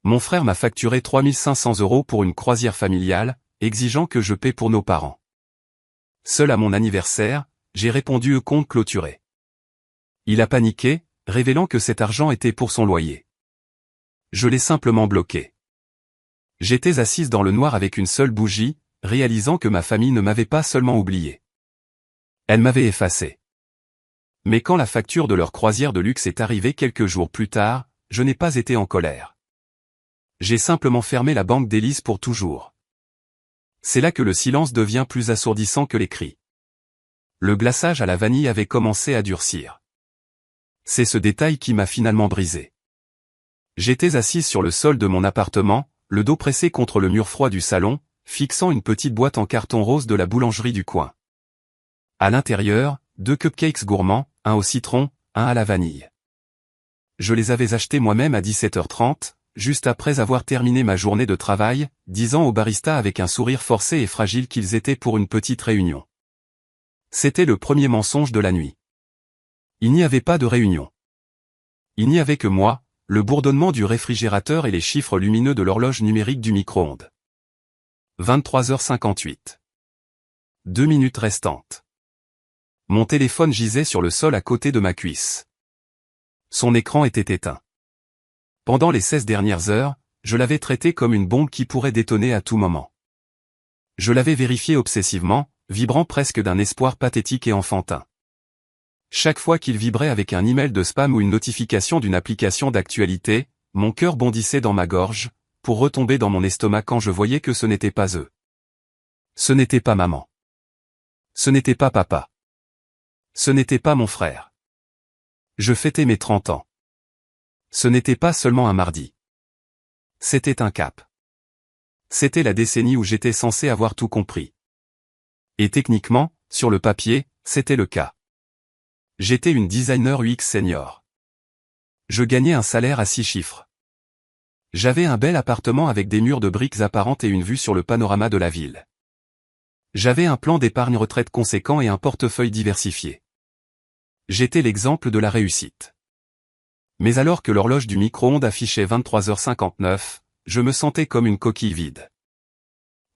Mon frère m'a facturé 3500 € pour une croisière familiale, exigeant que je paie pour nos parents. Seul à mon anniversaire, j'ai répondu compte clôturé. Il a paniqué, révélant que cet argent était pour son loyer. Je l'ai simplement bloqué. J'étais assise dans le noir avec une seule bougie, réalisant que ma famille ne m'avait pas seulement oublié. Elle m'avait effacé. Mais quand la facture de leur croisière de luxe est arrivée quelques jours plus tard, je n'ai pas été en colère. J'ai simplement fermé la banque d'Élise pour toujours. C'est là que le silence devient plus assourdissant que les cris. Le glaçage à la vanille avait commencé à durcir. C'est ce détail qui m'a finalement brisé. J'étais assise sur le sol de mon appartement, le dos pressé contre le mur froid du salon, fixant une petite boîte en carton rose de la boulangerie du coin. À l'intérieur, 2 cupcakes gourmands, un au citron, un à la vanille. Je les avais achetés moi-même à 17h30, juste après avoir terminé ma journée de travail, disant au barista avec un sourire forcé et fragile qu'ils étaient pour une petite réunion. C'était le premier mensonge de la nuit. Il n'y avait pas de réunion. Il n'y avait que moi, le bourdonnement du réfrigérateur et les chiffres lumineux de l'horloge numérique du micro-ondes. 23h58. 2 minutes restantes. Mon téléphone gisait sur le sol à côté de ma cuisse. Son écran était éteint. Pendant les 16 dernières heures, je l'avais traité comme une bombe qui pourrait détonner à tout moment. Je l'avais vérifié obsessivement, vibrant presque d'un espoir pathétique et enfantin. Chaque fois qu'il vibrait avec un email de spam ou une notification d'une application d'actualité, mon cœur bondissait dans ma gorge, pour retomber dans mon estomac quand je voyais que ce n'était pas eux. Ce n'était pas maman. Ce n'était pas papa. Ce n'était pas mon frère. Je fêtais mes 30 ans. Ce n'était pas seulement un mardi. C'était un cap. C'était la décennie où j'étais censé avoir tout compris. Et techniquement, sur le papier, c'était le cas. J'étais une designer UX senior. Je gagnais un salaire à 6 chiffres. J'avais un bel appartement avec des murs de briques apparentes et une vue sur le panorama de la ville. J'avais un plan d'épargne retraite conséquent et un portefeuille diversifié. J'étais l'exemple de la réussite. Mais alors que l'horloge du micro-ondes affichait 23h59, je me sentais comme une coquille vide.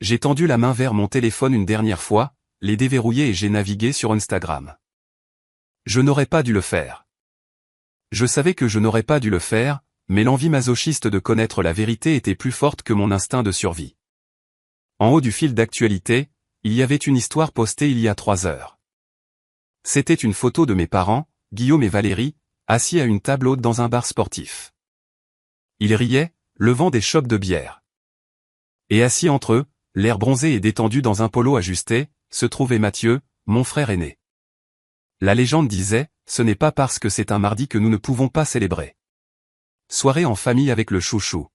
J'ai tendu la main vers mon téléphone une dernière fois, l'ai déverrouillé et j'ai navigué sur Instagram. Je n'aurais pas dû le faire. Je savais que je n'aurais pas dû le faire, mais l'envie masochiste de connaître la vérité était plus forte que mon instinct de survie. En haut du fil d'actualité, il y avait une histoire postée il y a 3 heures. C'était une photo de mes parents, Guillaume et Valérie, assis à une table haute dans un bar sportif. Ils riaient, levant des chopes de bière. Et assis entre eux, l'air bronzé et détendu dans un polo ajusté, se trouvait Mathieu, mon frère aîné. La légende disait, ce n'est pas parce que c'est un mardi que nous ne pouvons pas célébrer. Soirée en famille avec le chouchou.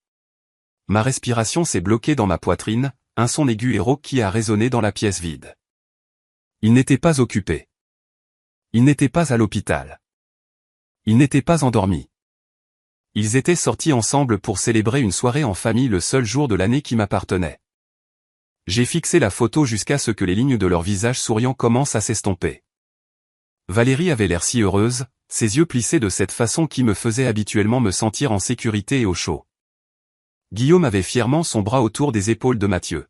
Ma respiration s'est bloquée dans ma poitrine, un son aigu et rauque qui a résonné dans la pièce vide. Ils n'étaient pas occupés. Ils n'étaient pas à l'hôpital. Ils n'étaient pas endormis. Ils étaient sortis ensemble pour célébrer une soirée en famille le seul jour de l'année qui m'appartenait. J'ai fixé la photo jusqu'à ce que les lignes de leur visage souriant commencent à s'estomper. Valérie avait l'air si heureuse, ses yeux plissés de cette façon qui me faisait habituellement me sentir en sécurité et au chaud. Guillaume avait fièrement son bras autour des épaules de Mathieu.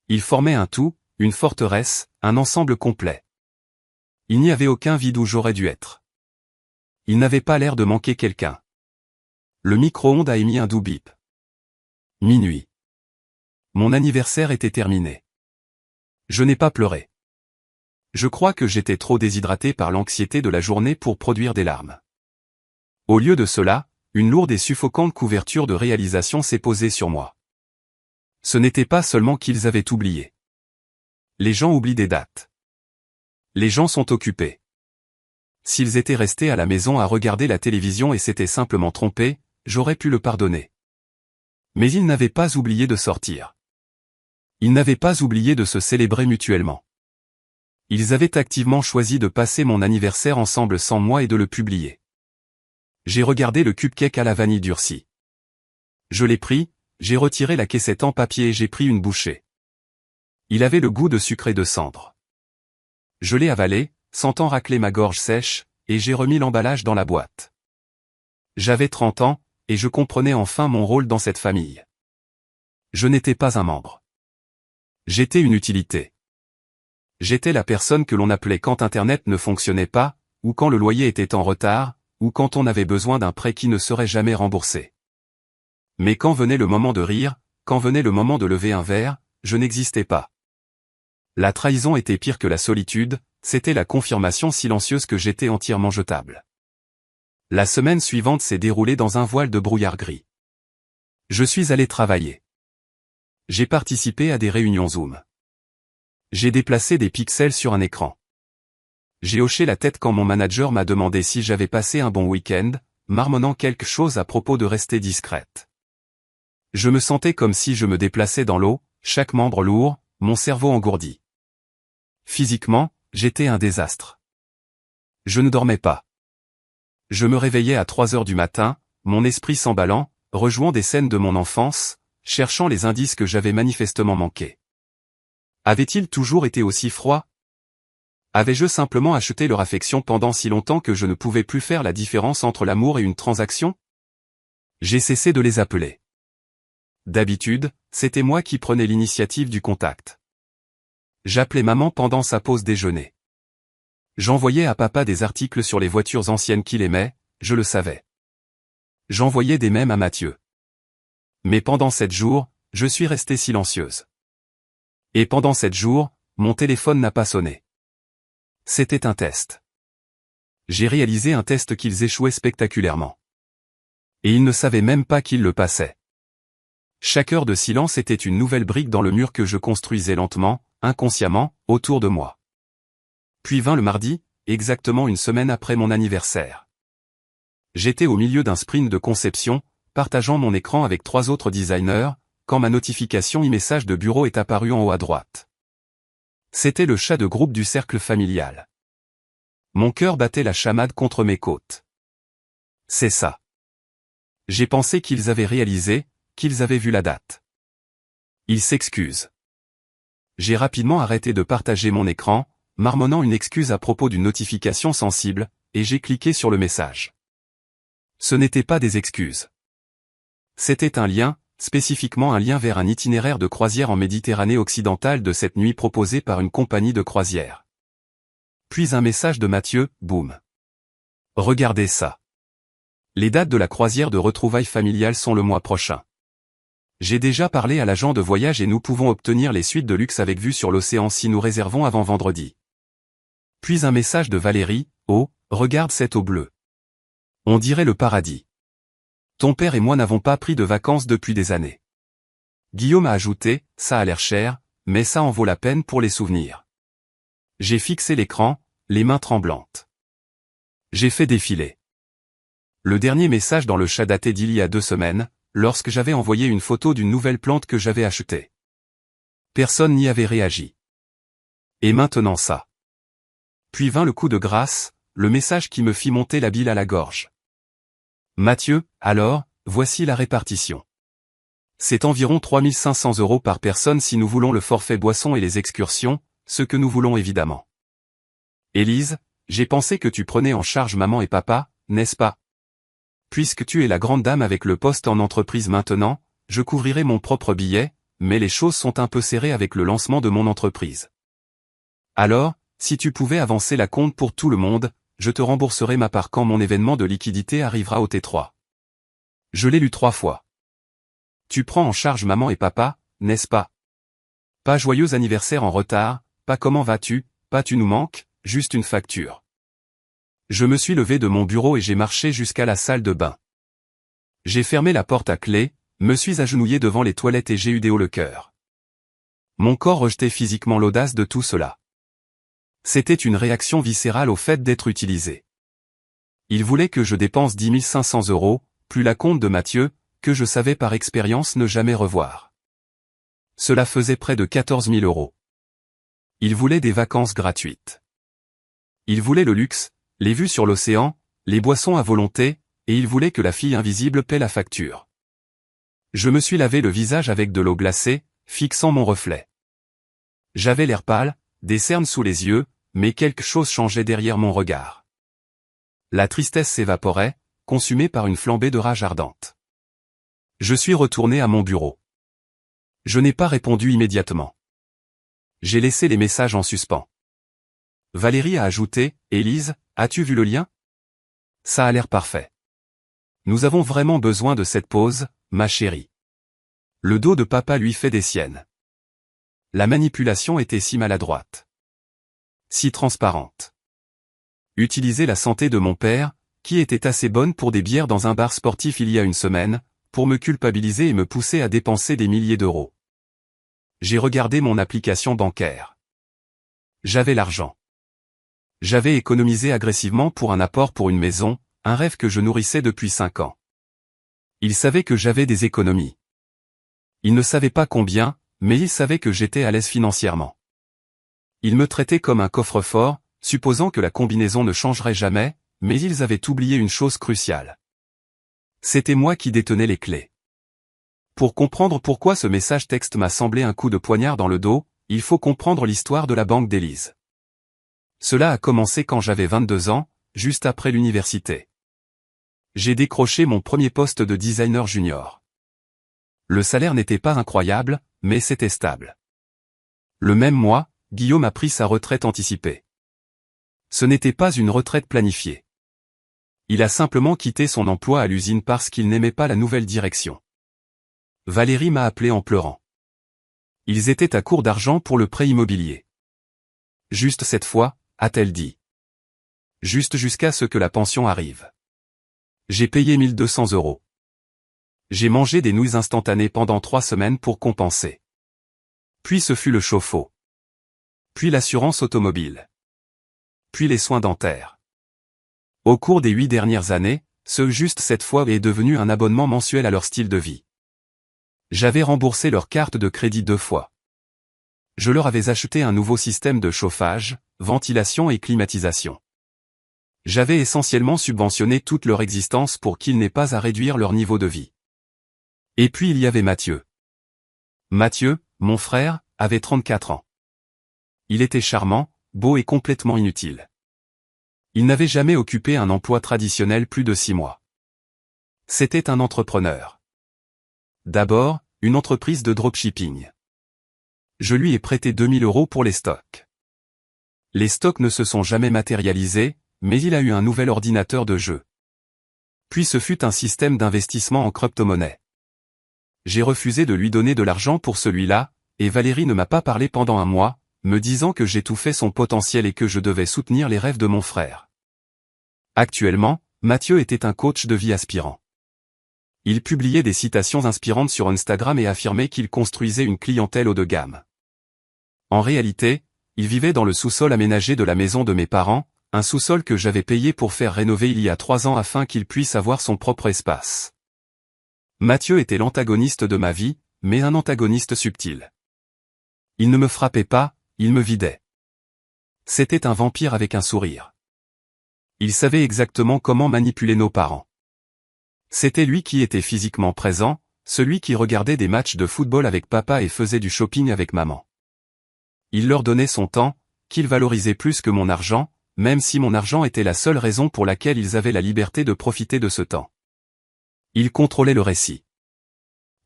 Ils formaient un tout, une forteresse, un ensemble complet. Il n'y avait aucun vide où j'aurais dû être. Il n'avait pas l'air de manquer quelqu'un. Le micro-ondes a émis un doux bip. Minuit. Mon anniversaire était terminé. Je n'ai pas pleuré. Je crois que j'étais trop déshydraté par l'anxiété de la journée pour produire des larmes. Au lieu de cela, une lourde et suffocante couverture de réalisation s'est posée sur moi. Ce n'était pas seulement qu'ils avaient oublié. Les gens oublient des dates. Les gens sont occupés. S'ils étaient restés à la maison à regarder la télévision et s'étaient simplement trompés, j'aurais pu le pardonner. Mais ils n'avaient pas oublié de sortir. Ils n'avaient pas oublié de se célébrer mutuellement. Ils avaient activement choisi de passer mon anniversaire ensemble sans moi et de le publier. J'ai regardé le cupcake à la vanille durcie. Je l'ai pris, j'ai retiré la caissette en papier et j'ai pris une bouchée. Il avait le goût de sucre et de cendre. Je l'ai avalé, sentant racler ma gorge sèche, et j'ai remis l'emballage dans la boîte. J'avais 30 ans, et je comprenais enfin mon rôle dans cette famille. Je n'étais pas un membre. J'étais une utilité. J'étais la personne que l'on appelait quand Internet ne fonctionnait pas, ou quand le loyer était en retard, ou quand on avait besoin d'un prêt qui ne serait jamais remboursé. Mais quand venait le moment de rire, quand venait le moment de lever un verre, je n'existais pas. La trahison était pire que la solitude, c'était la confirmation silencieuse que j'étais entièrement jetable. La semaine suivante s'est déroulée dans un voile de brouillard gris. Je suis allé travailler. J'ai participé à des réunions Zoom. J'ai déplacé des pixels sur un écran. J'ai hoché la tête quand mon manager m'a demandé si j'avais passé un bon week-end, marmonnant quelque chose à propos de rester discrète. Je me sentais comme si je me déplaçais dans l'eau, chaque membre lourd, mon cerveau engourdi. Physiquement, j'étais un désastre. Je ne dormais pas. Je me réveillais à 3 heures du matin, mon esprit s'emballant, rejouant des scènes de mon enfance, cherchant les indices que j'avais manifestement manqués. Avait-il toujours été aussi froid? Avais-je simplement acheté leur affection pendant si longtemps que je ne pouvais plus faire la différence entre l'amour et une transaction? J'ai cessé de les appeler. D'habitude, c'était moi qui prenais l'initiative du contact. J'appelais maman pendant sa pause déjeuner. J'envoyais à papa des articles sur les voitures anciennes qu'il aimait, je le savais. J'envoyais des mèmes à Mathieu. Mais pendant 7 jours, je suis restée silencieuse. Et pendant 7 jours, mon téléphone n'a pas sonné. C'était un test. J'ai réalisé un test qu'ils échouaient spectaculairement. Et ils ne savaient même pas qu'ils le passaient. Chaque heure de silence était une nouvelle brique dans le mur que je construisais lentement, inconsciemment, autour de moi. Puis vint le mardi, exactement une semaine après mon anniversaire. J'étais au milieu d'un sprint de conception, partageant mon écran avec 3 autres designers, quand ma notification e-message de bureau est apparue en haut à droite. C'était le chat de groupe du cercle familial. Mon cœur battait la chamade contre mes côtes. C'est ça. J'ai pensé qu'ils avaient réalisé, qu'ils avaient vu la date. Ils s'excusent. J'ai rapidement arrêté de partager mon écran, marmonnant une excuse à propos d'une notification sensible, et j'ai cliqué sur le message. Ce n'était pas des excuses. C'était un lien, spécifiquement un lien vers un itinéraire de croisière en Méditerranée occidentale de cette nuit proposé par une compagnie de croisière. Puis un message de Mathieu, boum. Regardez ça. Les dates de la croisière de retrouvailles familiales sont le mois prochain. J'ai déjà parlé à l'agent de voyage et nous pouvons obtenir les suites de luxe avec vue sur l'océan si nous réservons avant vendredi. Puis un message de Valérie, oh, regarde cette eau bleue. On dirait le paradis. Ton père et moi n'avons pas pris de vacances depuis des années. Guillaume a ajouté, ça a l'air cher, mais ça en vaut la peine pour les souvenirs. J'ai fixé l'écran, les mains tremblantes. J'ai fait défiler. Le dernier message dans le chat datait d'il y a 2 semaines, lorsque j'avais envoyé une photo d'une nouvelle plante que j'avais achetée. Personne n'y avait réagi. Et maintenant ça. Puis vint le coup de grâce, le message qui me fit monter la bile à la gorge. Mathieu, alors, voici la répartition. C'est environ 3 500 € par personne si nous voulons le forfait boisson et les excursions, ce que nous voulons évidemment. Élise, j'ai pensé que tu prenais en charge maman et papa, n'est-ce pas? Puisque tu es la grande dame avec le poste en entreprise maintenant, je couvrirai mon propre billet, mais les choses sont un peu serrées avec le lancement de mon entreprise. Alors, si tu pouvais avancer la compte pour tout le monde, je te rembourserai ma part quand mon événement de liquidité arrivera au T3. Je l'ai lu 3 fois. Tu prends en charge maman et papa, n'est-ce pas? Pas joyeux anniversaire en retard, pas comment vas-tu, pas tu nous manques, juste une facture. Je me suis levé de mon bureau et j'ai marché jusqu'à la salle de bain. J'ai fermé la porte à clé, me suis agenouillé devant les toilettes et j'ai eu des hauts le cœur. Mon corps rejetait physiquement l'audace de tout cela. C'était une réaction viscérale au fait d'être utilisé. Il voulait que je dépense 10 500 €, plus la compte de Mathieu, que je savais par expérience ne jamais revoir. Cela faisait près de 14 000 €. Il voulait des vacances gratuites. Il voulait le luxe, les vues sur l'océan, les boissons à volonté, et il voulait que la fille invisible paie la facture. Je me suis lavé le visage avec de l'eau glacée, fixant mon reflet. J'avais l'air pâle, des cernes sous les yeux, mais quelque chose changeait derrière mon regard. La tristesse s'évaporait, consumée par une flambée de rage ardente. Je suis retourné à mon bureau. Je n'ai pas répondu immédiatement. J'ai laissé les messages en suspens. Valérie a ajouté, « Élise, as-tu vu le lien? Ça a l'air parfait. Nous avons vraiment besoin de cette pause, ma chérie. » Le dos de papa lui fait des siennes. La manipulation était si maladroite. Si transparente. Utiliser la santé de mon père, qui était assez bonne pour des bières dans un bar sportif il y a une semaine, pour me culpabiliser et me pousser à dépenser des milliers d'euros. J'ai regardé mon application bancaire. J'avais l'argent. J'avais économisé agressivement pour un apport pour une maison, un rêve que je nourrissais depuis 5 ans. Il savait que j'avais des économies. Il ne savait pas combien, mais il savait que j'étais à l'aise financièrement. Il me traitait comme un coffre-fort, supposant que la combinaison ne changerait jamais, mais ils avaient oublié une chose cruciale. C'était moi qui détenais les clés. Pour comprendre pourquoi ce message texte m'a semblé un coup de poignard dans le dos, il faut comprendre l'histoire de la banque d'Élise. Cela a commencé quand j'avais 22 ans, juste après l'université. J'ai décroché mon premier poste de designer junior. Le salaire n'était pas incroyable, mais c'était stable. Le même mois, Guillaume a pris sa retraite anticipée. Ce n'était pas une retraite planifiée. Il a simplement quitté son emploi à l'usine parce qu'il n'aimait pas la nouvelle direction. Valérie m'a appelé en pleurant. Ils étaient à court d'argent pour le prêt immobilier. Juste cette fois, a-t-elle dit. Juste jusqu'à ce que la pension arrive. J'ai payé 1200 €. J'ai mangé des nouilles instantanées pendant 3 semaines pour compenser. Puis ce fut le chauffe-eau. Puis l'assurance automobile. Puis les soins dentaires. Au cours des 8 dernières années, ce juste cette fois est devenu un abonnement mensuel à leur style de vie. J'avais remboursé leur carte de crédit 2 fois. Je leur avais acheté un nouveau système de chauffage, ventilation et climatisation. J'avais essentiellement subventionné toute leur existence pour qu'ils n'aient pas à réduire leur niveau de vie. Et puis il y avait Mathieu. Mathieu, mon frère, avait 34 ans. Il était charmant, beau et complètement inutile. Il n'avait jamais occupé un emploi traditionnel plus de 6 mois. C'était un entrepreneur. D'abord, une entreprise de dropshipping. Je lui ai prêté 2000 € pour les stocks. Les stocks ne se sont jamais matérialisés, mais il a eu un nouvel ordinateur de jeu. Puis ce fut un système d'investissement en crypto-monnaie. J'ai refusé de lui donner de l'argent pour celui-là, et Valérie ne m'a pas parlé pendant un mois, me disant que j'étouffais son potentiel et que je devais soutenir les rêves de mon frère. Actuellement, Mathieu était un coach de vie aspirant. Il publiait des citations inspirantes sur Instagram et affirmait qu'il construisait une clientèle haut de gamme. En réalité, il vivait dans le sous-sol aménagé de la maison de mes parents, un sous-sol que j'avais payé pour faire rénover il y a 3 ans afin qu'il puisse avoir son propre espace. Mathieu était l'antagoniste de ma vie, mais un antagoniste subtil. Il ne me frappait pas, il me vidait. C'était un vampire avec un sourire. Il savait exactement comment manipuler nos parents. C'était lui qui était physiquement présent, celui qui regardait des matchs de football avec papa et faisait du shopping avec maman. Il leur donnait son temps, qu'il valorisait plus que mon argent, même si mon argent était la seule raison pour laquelle ils avaient la liberté de profiter de ce temps. Il contrôlait le récit.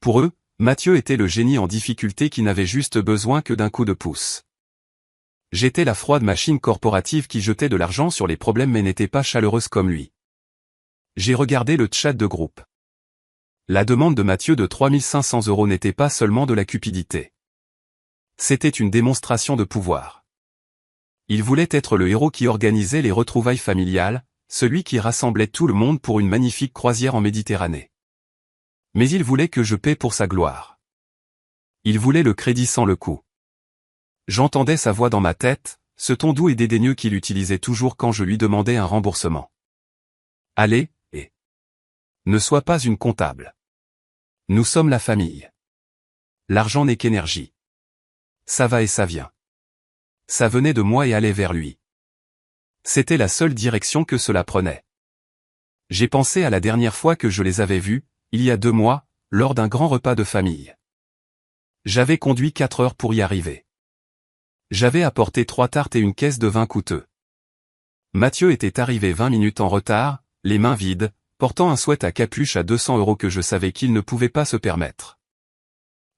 Pour eux, Mathieu était le génie en difficulté qui n'avait juste besoin que d'un coup de pouce. J'étais la froide machine corporative qui jetait de l'argent sur les problèmes mais n'était pas chaleureuse comme lui. J'ai regardé le chat de groupe. La demande de Mathieu de 3500 € n'était pas seulement de la cupidité. C'était une démonstration de pouvoir. Il voulait être le héros qui organisait les retrouvailles familiales, celui qui rassemblait tout le monde pour une magnifique croisière en Méditerranée. Mais il voulait que je paie pour sa gloire. Il voulait le crédit sans le coup. J'entendais sa voix dans ma tête, ce ton doux et dédaigneux qu'il utilisait toujours quand je lui demandais un remboursement. Allez, et ne sois pas une comptable. Nous sommes la famille. L'argent n'est qu'énergie. Ça va et ça vient. Ça venait de moi et allait vers lui. C'était la seule direction que cela prenait. J'ai pensé à la dernière fois que je les avais vus, il y a 2 mois, lors d'un grand repas de famille. J'avais conduit 4 heures pour y arriver. J'avais apporté 3 tartes et une caisse de vin coûteux. Mathieu était arrivé 20 minutes en retard, les mains vides, portant un sweat à capuche à 200 € que je savais qu'il ne pouvait pas se permettre.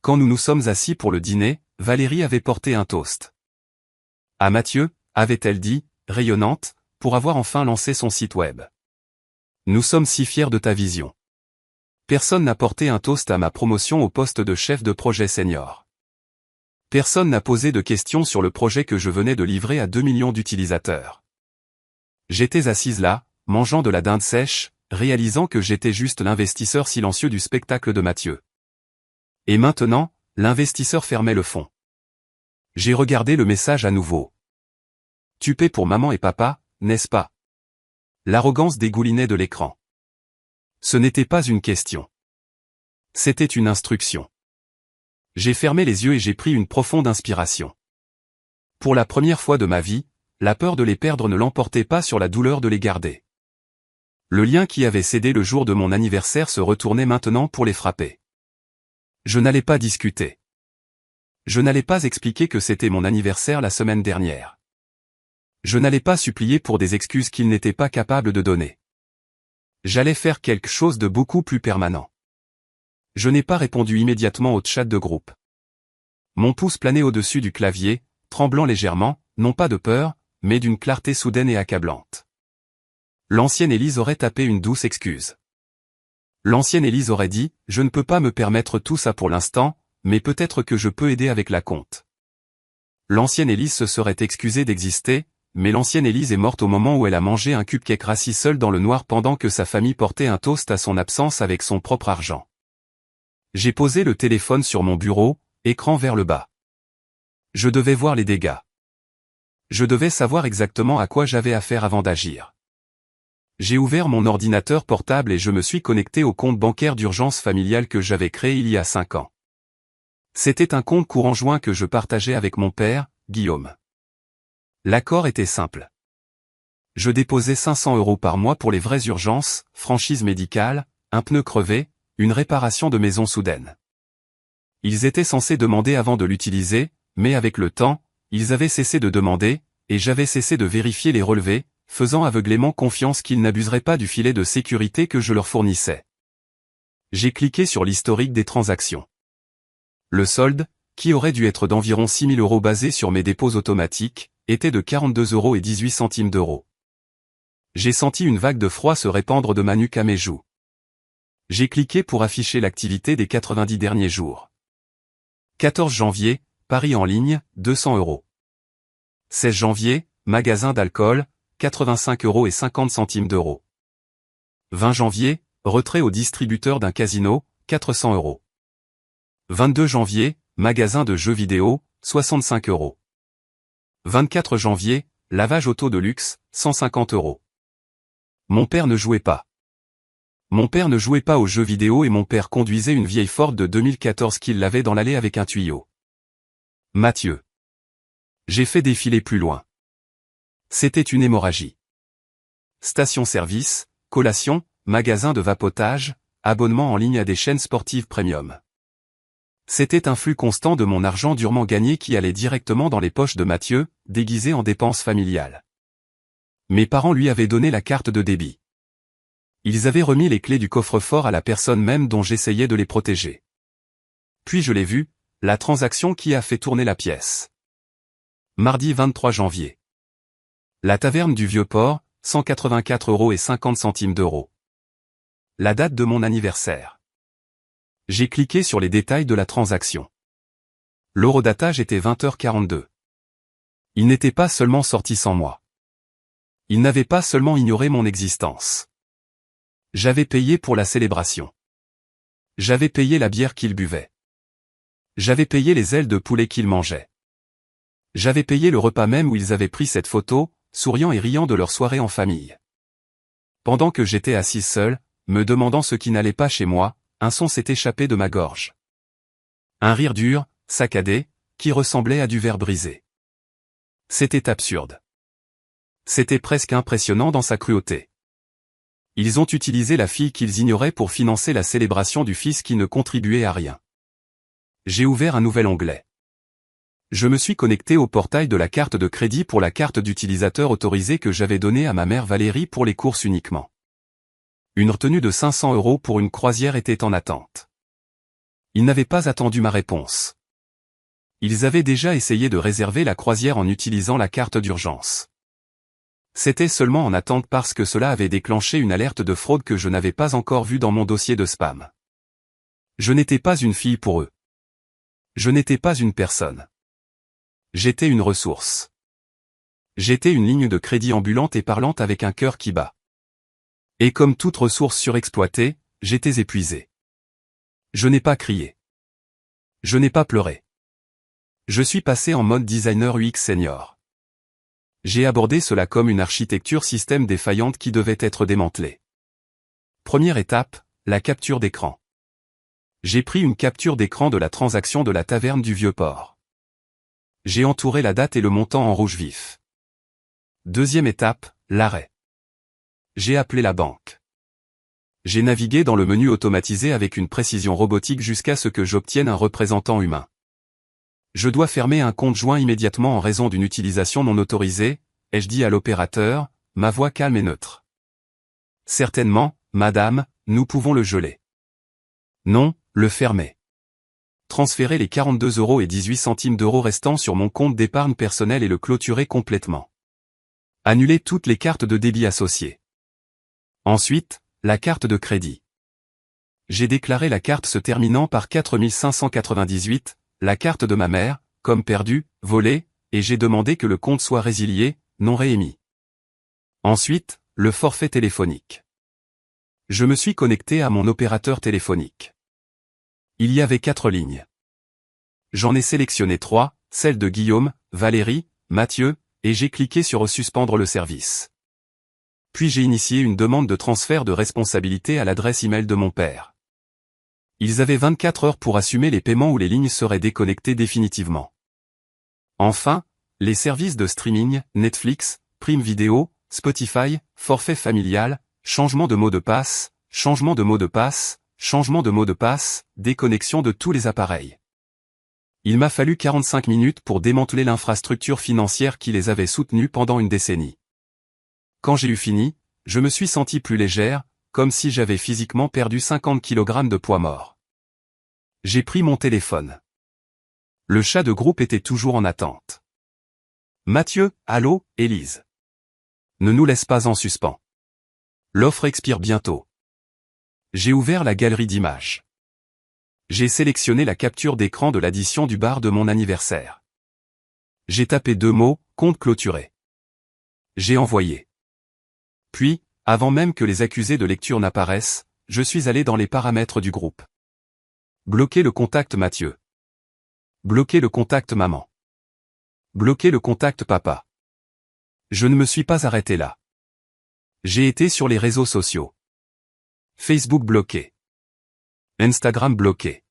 Quand nous nous sommes assis pour le dîner, Valérie avait porté un toast. À Mathieu, avait-elle dit, rayonnante, pour avoir enfin lancé son site web. Nous sommes si fiers de ta vision. Personne n'a porté un toast à ma promotion au poste de chef de projet senior. Personne n'a posé de questions sur le projet que je venais de livrer à 2 millions d'utilisateurs. J'étais assise là, mangeant de la dinde sèche, réalisant que j'étais juste l'investisseur silencieux du spectacle de Mathieu. Et maintenant, l'investisseur fermait le fond. J'ai regardé le message à nouveau. Tu paies pour maman et papa, n'est-ce pas? L'arrogance dégoulinait de l'écran. Ce n'était pas une question. C'était une instruction. J'ai fermé les yeux et j'ai pris une profonde inspiration. Pour la première fois de ma vie, la peur de les perdre ne l'emportait pas sur la douleur de les garder. Le lien qui avait cédé le jour de mon anniversaire se retournait maintenant pour les frapper. Je n'allais pas discuter. Je n'allais pas expliquer que c'était mon anniversaire la semaine dernière. Je n'allais pas supplier pour des excuses qu'ils n'étaient pas capables de donner. J'allais faire quelque chose de beaucoup plus permanent. Je n'ai pas répondu immédiatement au chat de groupe. Mon pouce planait au-dessus du clavier, tremblant légèrement, non pas de peur, mais d'une clarté soudaine et accablante. L'ancienne Élise aurait tapé une douce excuse. L'ancienne Élise aurait dit, je ne peux pas me permettre tout ça pour l'instant, mais peut-être que je peux aider avec la compte. L'ancienne Élise se serait excusée d'exister, mais l'ancienne Élise est morte au moment où elle a mangé un cupcake rassis seule dans le noir pendant que sa famille portait un toast à son absence avec son propre argent. J'ai posé le téléphone sur mon bureau, écran vers le bas. Je devais voir les dégâts. Je devais savoir exactement à quoi j'avais affaire avant d'agir. J'ai ouvert mon ordinateur portable et je me suis connecté au compte bancaire d'urgence familiale que j'avais créé il y a 5 ans. C'était un compte courant joint que je partageais avec mon père, Guillaume. L'accord était simple. Je déposais 500 € par mois pour les vraies urgences, franchise médicale, un pneu crevé, une réparation de maison soudaine. Ils étaient censés demander avant de l'utiliser, mais avec le temps, ils avaient cessé de demander, et j'avais cessé de vérifier les relevés, faisant aveuglément confiance qu'ils n'abuseraient pas du filet de sécurité que je leur fournissais. J'ai cliqué sur l'historique des transactions. Le solde, qui aurait dû être d'environ 6 000 € basé sur mes dépôts automatiques, était de 42,18 €. J'ai senti une vague de froid se répandre de ma nuque à mes joues. J'ai cliqué pour afficher l'activité des 90 derniers jours. 14 janvier, Paris en ligne, 200 €. 16 janvier, magasin d'alcool, 85,50 €. 20 janvier, retrait au distributeur d'un casino, 400 €. 22 janvier, magasin de jeux vidéo, 65 €. 24 janvier, lavage auto de luxe, 150 €. Mon père ne jouait pas. Mon père ne jouait pas aux jeux vidéo et mon père conduisait une vieille Ford de 2014 qu'il lavait dans l'allée avec un tuyau. Mathieu. J'ai fait défiler plus loin. C'était une hémorragie. Station-service, collation, magasin de vapotage, abonnement en ligne à des chaînes sportives premium. C'était un flux constant de mon argent durement gagné qui allait directement dans les poches de Mathieu, déguisé en dépenses familiales. Mes parents lui avaient donné la carte de débit. Ils avaient remis les clés du coffre-fort à la personne même dont j'essayais de les protéger. Puis je l'ai vu, la transaction qui a fait tourner la pièce. Mardi 23 janvier. La taverne du Vieux-Port, 184,50 €. La date de mon anniversaire. J'ai cliqué sur les détails de la transaction. L'horodatage était 20h42. Il n'était pas seulement sorti sans moi. Il n'avait pas seulement ignoré mon existence. J'avais payé pour la célébration. J'avais payé la bière qu'il buvait. J'avais payé les ailes de poulet qu'il mangeait. J'avais payé le repas même où ils avaient pris cette photo, souriant et riant de leur soirée en famille. Pendant que j'étais assis seul, me demandant ce qui n'allait pas chez moi, un son s'est échappé de ma gorge. Un rire dur, saccadé, qui ressemblait à du verre brisé. C'était absurde. C'était presque impressionnant dans sa cruauté. Ils ont utilisé la fille qu'ils ignoraient pour financer la célébration du fils qui ne contribuait à rien. J'ai ouvert un nouvel onglet. Je me suis connecté au portail de la carte de crédit pour la carte d'utilisateur autorisée que j'avais donnée à ma mère Valérie pour les courses uniquement. Une retenue de 500 € pour une croisière était en attente. Ils n'avaient pas attendu ma réponse. Ils avaient déjà essayé de réserver la croisière en utilisant la carte d'urgence. C'était seulement en attente parce que cela avait déclenché une alerte de fraude que je n'avais pas encore vue dans mon dossier de spam. Je n'étais pas une fille pour eux. Je n'étais pas une personne. J'étais une ressource. J'étais une ligne de crédit ambulante et parlante avec un cœur qui bat. Et comme toute ressource surexploitée, j'étais épuisé. Je n'ai pas crié. Je n'ai pas pleuré. Je suis passé en mode designer UX senior. J'ai abordé cela comme une architecture système défaillante qui devait être démantelée. Première étape, la capture d'écran. J'ai pris une capture d'écran de la transaction de la taverne du Vieux-Port. J'ai entouré la date et le montant en rouge vif. Deuxième étape, l'arrêt. J'ai appelé la banque. J'ai navigué dans le menu automatisé avec une précision robotique jusqu'à ce que j'obtienne un représentant humain. Je dois fermer un compte joint immédiatement en raison d'une utilisation non autorisée, ai-je dit à l'opérateur, ma voix calme et neutre. Certainement, madame, nous pouvons le geler. Non, le fermer. Transférer les 42,18 € restants sur mon compte d'épargne personnelle et le clôturer complètement. Annuler toutes les cartes de débit associées. Ensuite, la carte de crédit. J'ai déclaré la carte se terminant par 4598, la carte de ma mère, comme perdue, volée, et j'ai demandé que le compte soit résilié, non réémis. Ensuite, le forfait téléphonique. Je me suis connecté à mon opérateur téléphonique. Il y avait 4 lignes. J'en ai sélectionné 3, celle de Guillaume, Valérie, Mathieu, et j'ai cliqué sur suspendre le service. Puis j'ai initié une demande de transfert de responsabilité à l'adresse email de mon père. Ils avaient 24 heures pour assumer les paiements ou les lignes seraient déconnectées définitivement. Enfin, les services de streaming, Netflix, Prime Video, Spotify, forfait familial, changement de mot de passe, changement de mot de passe, changement de mot de passe, déconnexion de tous les appareils. Il m'a fallu 45 minutes pour démanteler l'infrastructure financière qui les avait soutenus pendant une décennie. Quand j'ai eu fini, je me suis senti plus légère, comme si j'avais physiquement perdu 50 kg de poids mort. J'ai pris mon téléphone. Le chat de groupe était toujours en attente. Mathieu, allô, Élise. Ne nous laisse pas en suspens. L'offre expire bientôt. J'ai ouvert la galerie d'images. J'ai sélectionné la capture d'écran de l'addition du bar de mon anniversaire. J'ai tapé 2 mots, compte clôturé. J'ai envoyé. Puis, avant même que les accusés de lecture n'apparaissent, je suis allé dans les paramètres du groupe. Bloquer le contact Mathieu. Bloquer le contact maman. Bloquer le contact papa. Je ne me suis pas arrêté là. J'ai été sur les réseaux sociaux. Facebook bloqué. Instagram bloqué.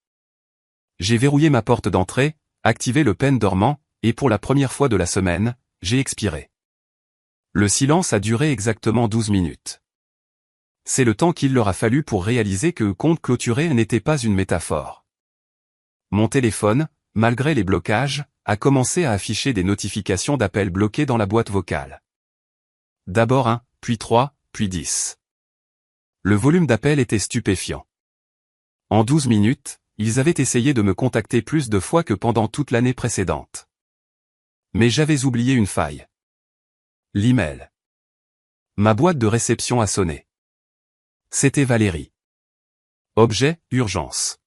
J'ai verrouillé ma porte d'entrée, activé le pen dormant, et pour la première fois de la semaine, j'ai expiré. Le silence a duré exactement 12 minutes. C'est le temps qu'il leur a fallu pour réaliser que compte clôturé n'était pas une métaphore. Mon téléphone, malgré les blocages, a commencé à afficher des notifications d'appels bloqués dans la boîte vocale. D'abord 1, puis 3, puis 10. Le volume d'appels était stupéfiant. En 12 minutes, ils avaient essayé de me contacter plus de fois que pendant toute l'année précédente. Mais j'avais oublié une faille. L'email. Ma boîte de réception a sonné. C'était Valérie. Objet, urgence.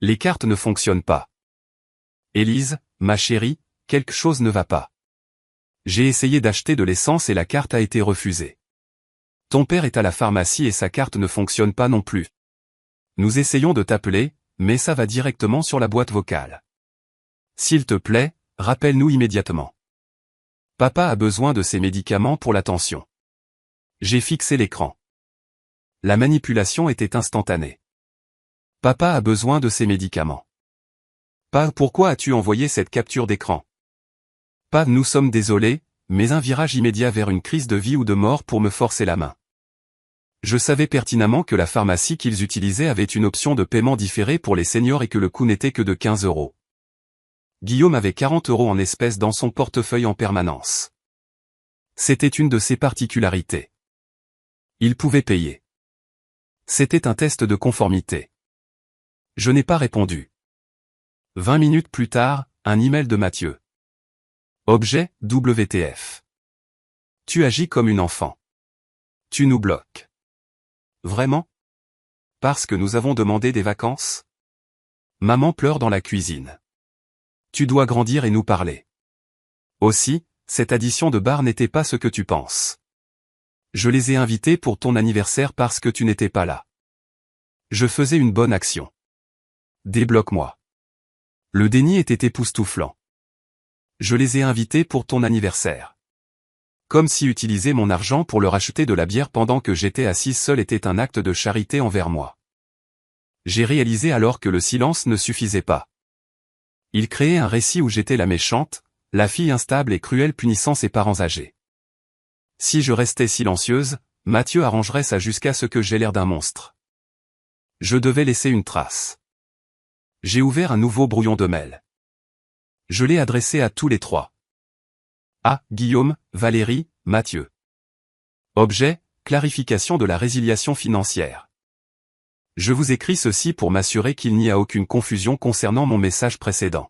Les cartes ne fonctionnent pas. Élise, ma chérie, quelque chose ne va pas. J'ai essayé d'acheter de l'essence et la carte a été refusée. Ton père est à la pharmacie et sa carte ne fonctionne pas non plus. Nous essayons de t'appeler, mais ça va directement sur la boîte vocale. S'il te plaît, rappelle-nous immédiatement. Papa a besoin de ses médicaments pour la tension. J'ai fixé l'écran. La manipulation était instantanée. Papa a besoin de ses médicaments. Pa, pourquoi as-tu envoyé cette capture d'écran? Pa, nous sommes désolés, mais un virage immédiat vers une crise de vie ou de mort pour me forcer la main. Je savais pertinemment que la pharmacie qu'ils utilisaient avait une option de paiement différé pour les seniors et que le coût n'était que de 15 €. Guillaume avait 40 € en espèces dans son portefeuille en permanence. C'était une de ses particularités. Il pouvait payer. C'était un test de conformité. Je n'ai pas répondu. 20 minutes plus tard, un email de Mathieu. Objet, WTF. Tu agis comme une enfant. Tu nous bloques. Vraiment? Parce que nous avons demandé des vacances? Maman pleure dans la cuisine. Tu dois grandir et nous parler. Aussi, cette addition de bar n'était pas ce que tu penses. Je les ai invités pour ton anniversaire parce que tu n'étais pas là. Je faisais une bonne action. Débloque-moi. Le déni était époustouflant. Je les ai invités pour ton anniversaire. Comme si utiliser mon argent pour leur acheter de la bière pendant que j'étais assise seule était un acte de charité envers moi. J'ai réalisé alors que le silence ne suffisait pas. Il créait un récit où j'étais la méchante, la fille instable et cruelle punissant ses parents âgés. Si je restais silencieuse, Mathieu arrangerait ça jusqu'à ce que j'aie l'air d'un monstre. Je devais laisser une trace. J'ai ouvert un nouveau brouillon de mail. Je l'ai adressé à tous les trois. A. Guillaume, Valérie, Mathieu. Objet, clarification de la résiliation financière. Je vous écris ceci pour m'assurer qu'il n'y a aucune confusion concernant mon message précédent.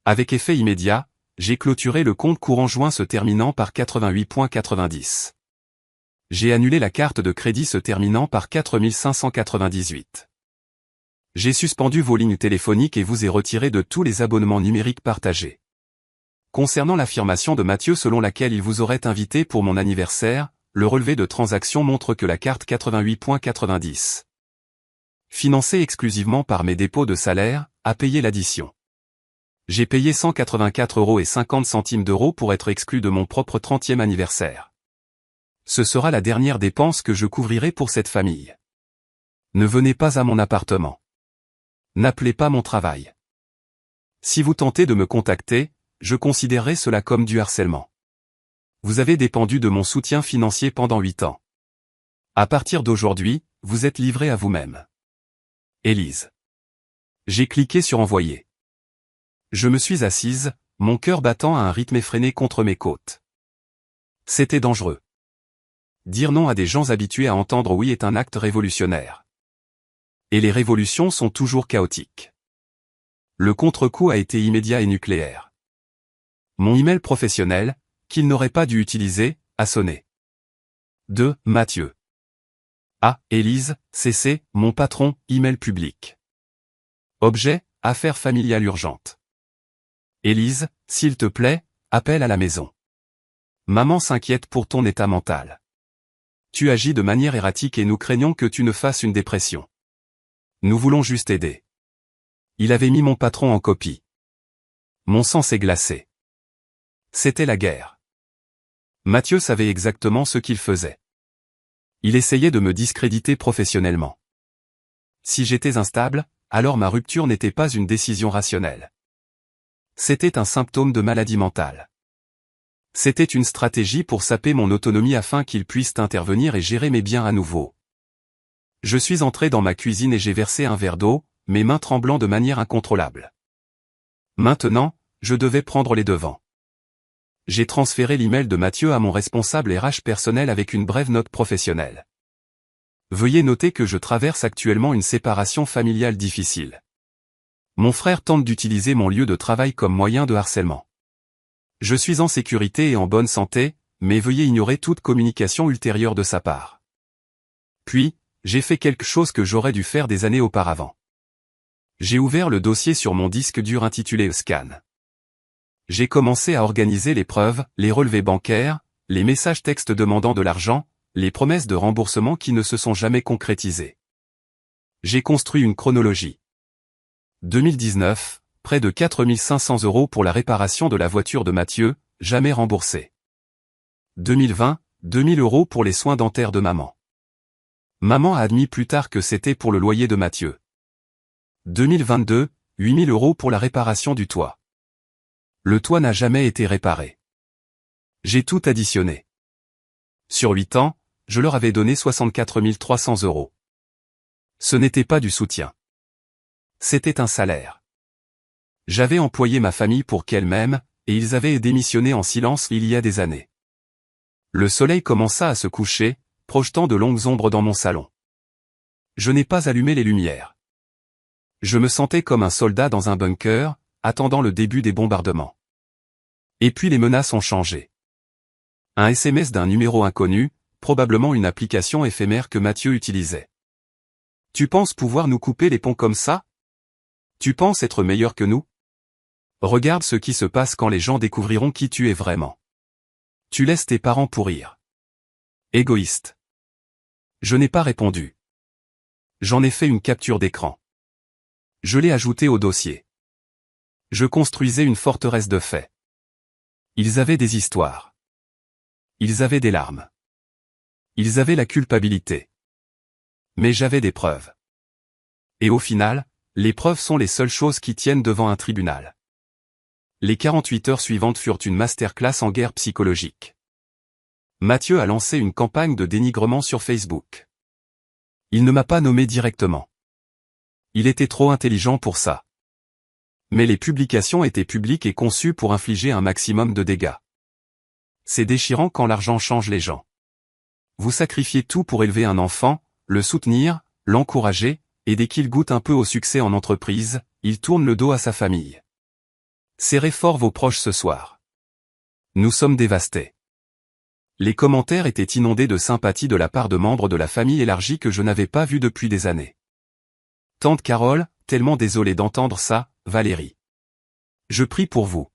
Avec effet immédiat, j'ai clôturé le compte courant juin se terminant par 88,90. J'ai annulé la carte de crédit se terminant par 4598. J'ai suspendu vos lignes téléphoniques et vous ai retiré de tous les abonnements numériques partagés. Concernant l'affirmation de Mathieu selon laquelle il vous aurait invité pour mon anniversaire, le relevé de transaction montre que la carte 88,90, financée exclusivement par mes dépôts de salaire, a payé l'addition. J'ai payé 184,50 € pour être exclu de mon propre 30e anniversaire. Ce sera la dernière dépense que je couvrirai pour cette famille. Ne venez pas à mon appartement. N'appelez pas mon travail. Si vous tentez de me contacter, je considérerai cela comme du harcèlement. Vous avez dépendu de mon soutien financier pendant 8 ans. À partir d'aujourd'hui, vous êtes livré à vous-même. Élise. J'ai cliqué sur envoyer. Je me suis assise, mon cœur battant à un rythme effréné contre mes côtes. C'était dangereux. Dire non à des gens habitués à entendre oui est un acte révolutionnaire. Et les révolutions sont toujours chaotiques. Le contre-coup a été immédiat et nucléaire. Mon email professionnel, qu'il n'aurait pas dû utiliser, a sonné. 2. Mathieu. A. Élise, CC, mon patron, email public. Objet, affaire familiale urgente. Élise, s'il te plaît, appelle à la maison. Maman s'inquiète pour ton état mental. Tu agis de manière erratique et nous craignons que tu ne fasses une dépression. Nous voulons juste aider. Il avait mis mon patron en copie. Mon sang s'est glacé. C'était la guerre. Mathieu savait exactement ce qu'il faisait. Il essayait de me discréditer professionnellement. Si j'étais instable, alors ma rupture n'était pas une décision rationnelle. C'était un symptôme de maladie mentale. C'était une stratégie pour saper mon autonomie afin qu'il puisse intervenir et gérer mes biens à nouveau. Je suis entré dans ma cuisine et j'ai versé un verre d'eau, mes mains tremblant de manière incontrôlable. Maintenant, je devais prendre les devants. J'ai transféré l'email de Mathieu à mon responsable RH personnel avec une brève note professionnelle. Veuillez noter que je traverse actuellement une séparation familiale difficile. Mon frère tente d'utiliser mon lieu de travail comme moyen de harcèlement. Je suis en sécurité et en bonne santé, mais veuillez ignorer toute communication ultérieure de sa part. Puis, j'ai fait quelque chose que j'aurais dû faire des années auparavant. J'ai ouvert le dossier sur mon disque dur intitulé Scan. J'ai commencé à organiser les preuves, les relevés bancaires, les messages textes demandant de l'argent, les promesses de remboursement qui ne se sont jamais concrétisées. J'ai construit une chronologie. 2019, près de 4500 € pour la réparation de la voiture de Mathieu, jamais remboursée. 2020, 2000 € pour les soins dentaires de maman. Maman a admis plus tard que c'était pour le loyer de Mathieu. 2022, 8000 € pour la réparation du toit. Le toit n'a jamais été réparé. J'ai tout additionné. Sur 8 ans, je leur avais donné 64 300 €. Ce n'était pas du soutien. C'était un salaire. J'avais employé ma famille pour qu'elle m'aime, et ils avaient démissionné en silence il y a des années. Le soleil commença à se coucher, projetant de longues ombres dans mon salon. Je n'ai pas allumé les lumières. Je me sentais comme un soldat dans un bunker, attendant le début des bombardements. Et puis les menaces ont changé. Un SMS d'un numéro inconnu, probablement une application éphémère que Mathieu utilisait. Tu penses pouvoir nous couper les ponts comme ça? Tu penses être meilleur que nous? Regarde ce qui se passe quand les gens découvriront qui tu es vraiment. Tu laisses tes parents pourrir. Égoïste. Je n'ai pas répondu. J'en ai fait une capture d'écran. Je l'ai ajouté au dossier. Je construisais une forteresse de faits. Ils avaient des histoires. Ils avaient des larmes. Ils avaient la culpabilité. Mais j'avais des preuves. Et au final, les preuves sont les seules choses qui tiennent devant un tribunal. Les 48 heures suivantes furent une masterclass en guerre psychologique. Mathieu a lancé une campagne de dénigrement sur Facebook. Il ne m'a pas nommé directement. Il était trop intelligent pour ça. Mais les publications étaient publiques et conçues pour infliger un maximum de dégâts. C'est déchirant quand l'argent change les gens. Vous sacrifiez tout pour élever un enfant, le soutenir, l'encourager, et dès qu'il goûte un peu au succès en entreprise, il tourne le dos à sa famille. Serrez fort vos proches ce soir. Nous sommes dévastés. Les commentaires étaient inondés de sympathie de la part de membres de la famille élargie que je n'avais pas vus depuis des années. Tante Carole, tellement désolée d'entendre ça, Valérie. Je prie pour vous.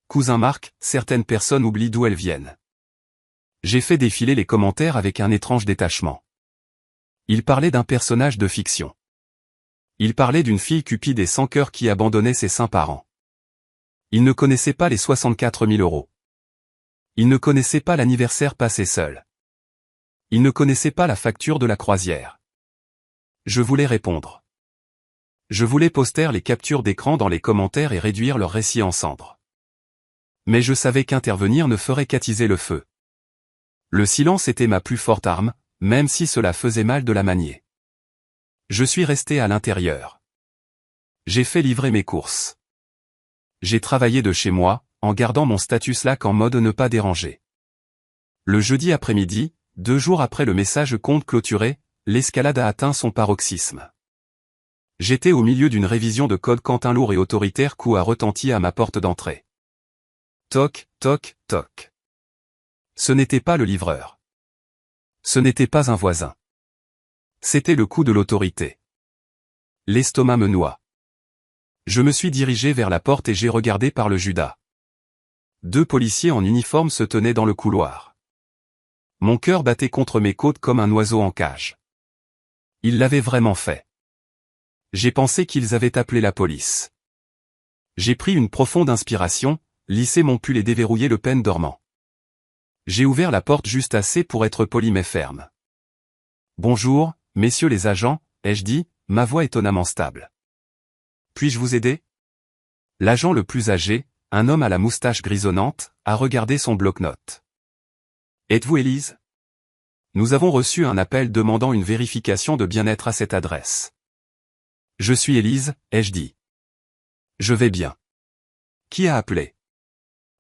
Cousin Marc, certaines personnes oublient d'où elles viennent. J'ai fait défiler les commentaires avec un étrange détachement. Il parlait d'un personnage de fiction. Il parlait d'une fille cupide et sans cœur qui abandonnait ses saints parents. Il ne connaissait pas les 64 000 euros. Il ne connaissait pas l'anniversaire passé seul. Il ne connaissait pas la facture de la croisière. Je voulais répondre. Je voulais poster les captures d'écran dans les commentaires et réduire leur récit en cendres. Mais je savais qu'intervenir ne ferait qu'attiser le feu. Le silence était ma plus forte arme, même si cela faisait mal de la manier. Je suis resté à l'intérieur. J'ai fait livrer mes courses. J'ai travaillé de chez moi, en gardant mon statut Slack en mode ne pas déranger. Le jeudi après-midi, 2 jours après le message compte clôturé, l'escalade a atteint son paroxysme. J'étais au milieu d'une révision de code quand un lourd et autoritaire coup a retenti à ma porte d'entrée. Toc, toc, toc. Ce n'était pas le livreur. Ce n'était pas un voisin. C'était le coup de l'autorité. L'estomac me noie. Je me suis dirigé vers la porte et j'ai regardé par le Judas. 2 policiers en uniforme se tenaient dans le couloir. Mon cœur battait contre mes côtes comme un oiseau en cage. Ils l'avaient vraiment fait. J'ai pensé qu'ils avaient appelé la police. J'ai pris une profonde inspiration, lissé mon pull et déverrouillé le pen dormant. J'ai ouvert la porte juste assez pour être poli mais ferme. Bonjour, messieurs les agents, ai-je dit, ma voix étonnamment stable. Puis-je vous aider? L'agent le plus âgé, un homme à la moustache grisonnante, a regardé son bloc-notes. Êtes-vous Élise? Nous avons reçu un appel demandant une vérification de bien-être à cette adresse. Je suis Élise, ai-je dit. Je vais bien. Qui a appelé?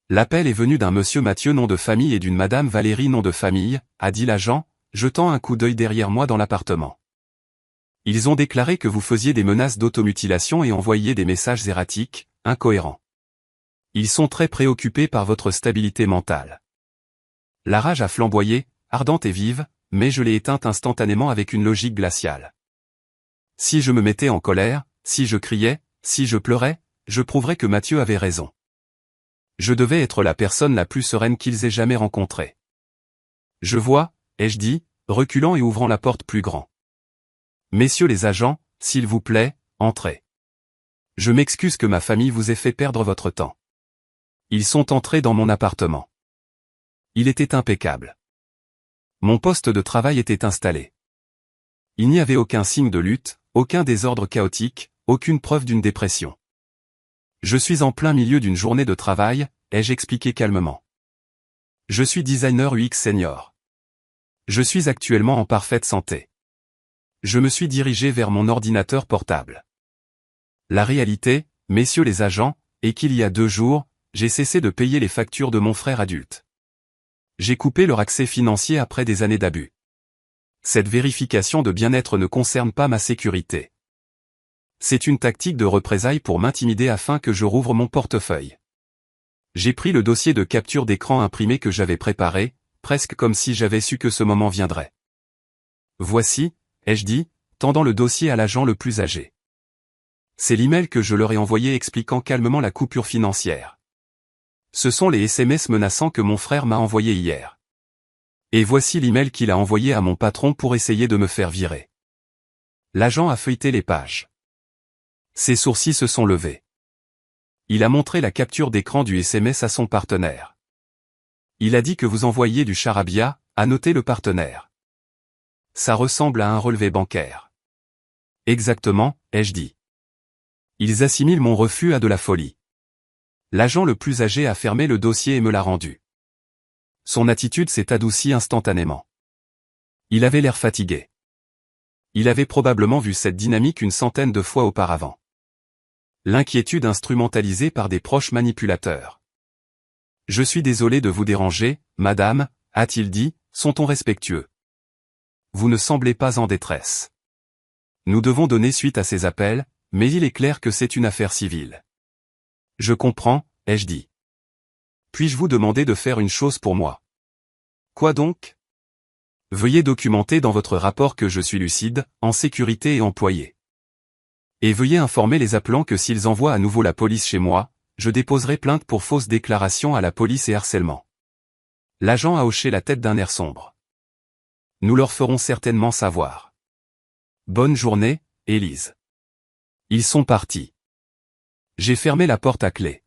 L'appel est venu d'un monsieur Mathieu nom de famille et d'une madame Valérie nom de famille, a dit l'agent, jetant un coup d'œil derrière moi dans l'appartement. Ils ont déclaré que vous faisiez des menaces d'automutilation et envoyiez des messages erratiques, incohérents. Ils sont très préoccupés par votre stabilité mentale. La rage a flamboyé, ardente et vive, mais je l'ai éteinte instantanément avec une logique glaciale. Si je me mettais en colère, si je criais, si je pleurais, je prouverais que Mathieu avait raison. Je devais être la personne la plus sereine qu'ils aient jamais rencontrée. Je vois, ai-je dit, reculant et ouvrant la porte plus grand. Messieurs les agents, s'il vous plaît, entrez. Je m'excuse que ma famille vous ait fait perdre votre temps. Ils sont entrés dans mon appartement. Il était impeccable. Mon poste de travail était installé. Il n'y avait aucun signe de lutte, aucun désordre chaotique, aucune preuve d'une dépression. Je suis en plein milieu d'une journée de travail, ai-je expliqué calmement. Je suis designer UX senior. Je suis actuellement en parfaite santé. Je me suis dirigé vers mon ordinateur portable. La réalité, messieurs les agents, est qu'il y a 2 jours, j'ai cessé de payer les factures de mon frère adulte. J'ai coupé leur accès financier après des années d'abus. Cette vérification de bien-être ne concerne pas ma sécurité. C'est une tactique de représailles pour m'intimider afin que je rouvre mon portefeuille. J'ai pris le dossier de capture d'écran imprimé que j'avais préparé, presque comme si j'avais su que ce moment viendrait. Voici, ai-je dit, tendant le dossier à l'agent le plus âgé. C'est l'email que je leur ai envoyé expliquant calmement la coupure financière. Ce sont les SMS menaçants que mon frère m'a envoyés hier. Et voici l'email qu'il a envoyé à mon patron pour essayer de me faire virer. L'agent a feuilleté les pages. Ses sourcils se sont levés. Il a montré la capture d'écran du SMS à son partenaire. Il a dit que vous envoyiez du charabia, a noté le partenaire. Ça ressemble à un relevé bancaire. Exactement, ai-je dit. Ils assimilent mon refus à de la folie. L'agent le plus âgé a fermé le dossier et me l'a rendu. Son attitude s'est adoucie instantanément. Il avait l'air fatigué. Il avait probablement vu cette dynamique une centaine de fois auparavant. L'inquiétude instrumentalisée par des proches manipulateurs. Je suis désolé de vous déranger, madame, a-t-il dit, son ton respectueux. Vous ne semblez pas en détresse. Nous devons donner suite à ces appels, mais il est clair que c'est une affaire civile. Je comprends, ai-je dit. Puis-je vous demander de faire une chose pour moi? Quoi donc? Veuillez documenter dans votre rapport que je suis lucide, en sécurité et employé. Et veuillez informer les appelants que s'ils envoient à nouveau la police chez moi, je déposerai plainte pour fausse déclaration à la police et harcèlement. L'agent a hoché la tête d'un air sombre. Nous leur ferons certainement savoir. Bonne journée, Élise. Ils sont partis. J'ai fermé la porte à clé.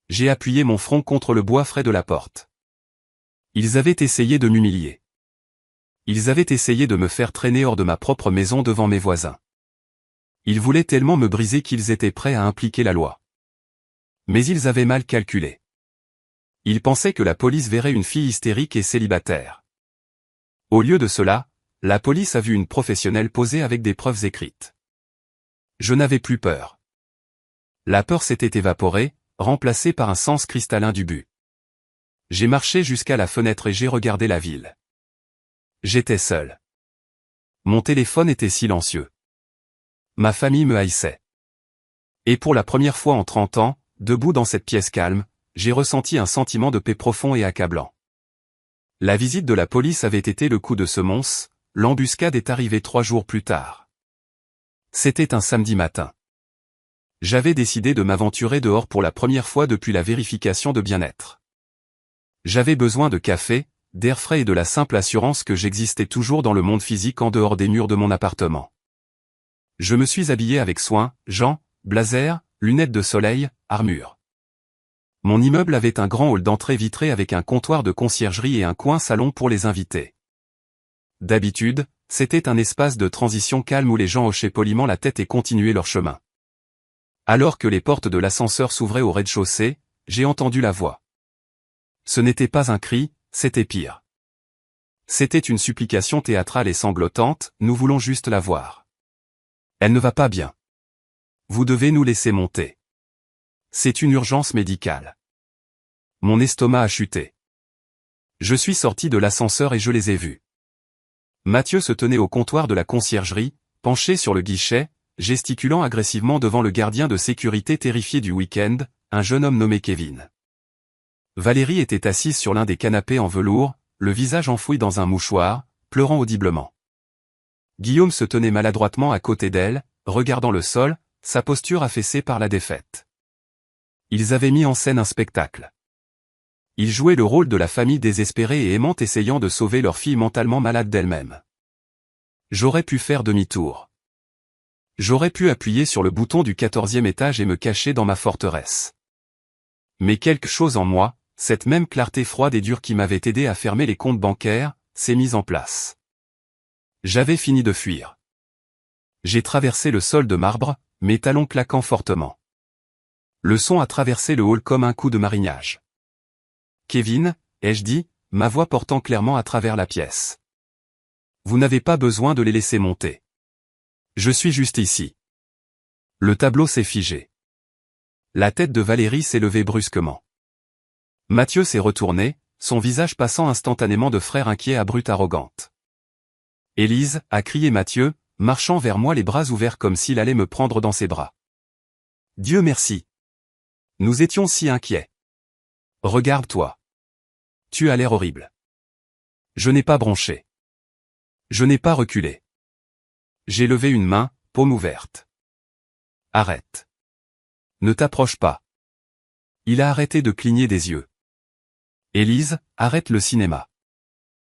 J'ai appuyé mon front contre le bois frais de la porte. Ils avaient essayé de m'humilier. Ils avaient essayé de me faire traîner hors de ma propre maison devant mes voisins. Ils voulaient tellement me briser qu'ils étaient prêts à impliquer la loi. Mais ils avaient mal calculé. Ils pensaient que la police verrait une fille hystérique et célibataire. Au lieu de cela, la police a vu une professionnelle poser avec des preuves écrites. Je n'avais plus peur. La peur s'était évaporée, remplacée par un sens cristallin du but. J'ai marché jusqu'à la fenêtre et j'ai regardé la ville. J'étais seul. Mon téléphone était silencieux. Ma famille me haïssait. Et pour la première fois en 30 ans, debout dans cette pièce calme, j'ai ressenti un sentiment de paix profond et accablant. La visite de la police avait été le coup de semonce, l'embuscade est arrivée 3 jours plus tard. C'était un samedi matin. J'avais décidé de m'aventurer dehors pour la première fois depuis la vérification de bien-être. J'avais besoin de café, d'air frais et de la simple assurance que j'existais toujours dans le monde physique en dehors des murs de mon appartement. Je me suis habillé avec soin, gants, blazer, lunettes de soleil, armure. Mon immeuble avait un grand hall d'entrée vitré avec un comptoir de conciergerie et un coin salon pour les invités. D'habitude, c'était un espace de transition calme où les gens hochaient poliment la tête et continuaient leur chemin. Alors que les portes de l'ascenseur s'ouvraient au rez-de-chaussée, j'ai entendu la voix. Ce n'était pas un cri, c'était pire. C'était une supplication théâtrale et sanglotante, nous voulons juste la voir. Elle ne va pas bien. Vous devez nous laisser monter. C'est une urgence médicale. Mon estomac a chuté. Je suis sorti de l'ascenseur et je les ai vus. Mathieu se tenait au comptoir de la conciergerie, penché sur le guichet, gesticulant agressivement devant le gardien de sécurité terrifié du week-end, un jeune homme nommé Kevin. Valérie était assise sur l'un des canapés en velours, le visage enfoui dans un mouchoir, pleurant audiblement. Guillaume se tenait maladroitement à côté d'elle, regardant le sol, sa posture affaissée par la défaite. Ils avaient mis en scène un spectacle. Ils jouaient le rôle de la famille désespérée et aimante essayant de sauver leur fille mentalement malade d'elle-même. J'aurais pu faire demi-tour. J'aurais pu appuyer sur le bouton du 14e étage et me cacher dans ma forteresse. Mais quelque chose en moi, cette même clarté froide et dure qui m'avait aidé à fermer les comptes bancaires, s'est mise en place. J'avais fini de fuir. J'ai traversé le sol de marbre, mes talons claquant fortement. Le son a traversé le hall comme un coup de marignage. Kevin, ai-je dit, ma voix portant clairement à travers la pièce. Vous n'avez pas besoin de les laisser monter. Je suis juste ici. Le tableau s'est figé. La tête de Valérie s'est levée brusquement. Mathieu s'est retourné, son visage passant instantanément de frère inquiet à brute arrogante. Élise, a crié Mathieu, marchant vers moi les bras ouverts comme s'il allait me prendre dans ses bras. Dieu merci. Nous étions si inquiets. Regarde-toi. Tu as l'air horrible. Je n'ai pas bronché. Je n'ai pas reculé. J'ai levé une main, paume ouverte. Arrête. Ne t'approche pas. Il a arrêté de cligner des yeux. Élise, arrête le cinéma.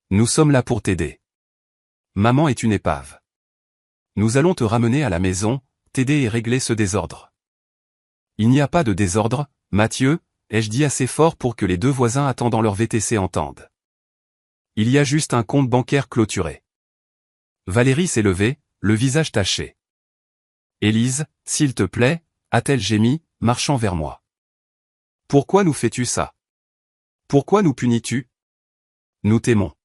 Nous sommes là pour t'aider. Maman est une épave. Nous allons te ramener à la maison, t'aider et régler ce désordre. Il n'y a pas de désordre, Mathieu, ai-je dit assez fort pour que les deux voisins attendant leur VTC entendent. Il y a juste un compte bancaire clôturé. Valérie s'est levée, le visage taché. Élise, s'il te plaît, a-t-elle gémi, marchant vers moi. Pourquoi nous fais-tu ça? Pourquoi nous punis-tu? Nous t'aimons.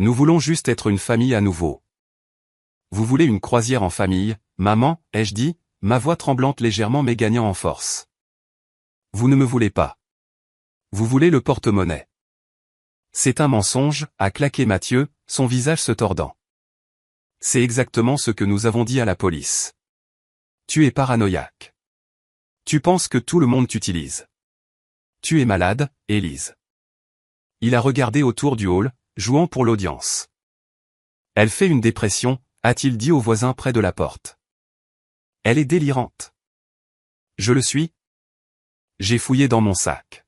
Nous voulons juste être une famille à nouveau. Vous voulez une croisière en famille, maman, ai-je dit, ma voix tremblante légèrement mais gagnant en force. Vous ne me voulez pas. Vous voulez le porte-monnaie. C'est un mensonge, a claqué Mathieu, son visage se tordant. C'est exactement ce que nous avons dit à la police. Tu es paranoïaque. Tu penses que tout le monde t'utilise. Tu es malade, Élise. Il a regardé autour du hall, jouant pour l'audience. Elle fait une dépression, a-t-il dit au voisin près de la porte. Elle est délirante. Je le suis. J'ai fouillé dans mon sac.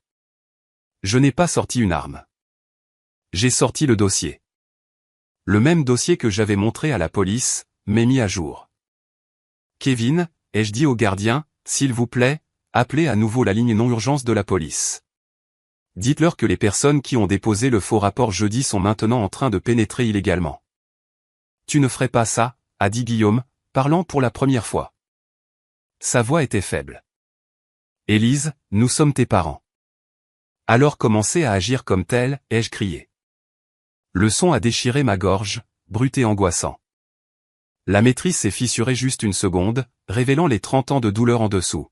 Je n'ai pas sorti une arme. J'ai sorti le dossier. Le même dossier que j'avais montré à la police, mais mis à jour. Kevin, ai-je dit au gardien, s'il vous plaît, appelez à nouveau la ligne non-urgence de la police. Dites-leur que les personnes qui ont déposé le faux rapport jeudi sont maintenant en train de pénétrer illégalement. Tu ne ferais pas ça, a dit Guillaume, parlant pour la première fois. Sa voix était faible. Élise, nous sommes tes parents. Alors commencez à agir comme tel, ai-je crié. Le son a déchiré ma gorge, brut et angoissant. La maîtrise s'est fissurée juste une seconde, révélant les 30 ans de douleur en dessous.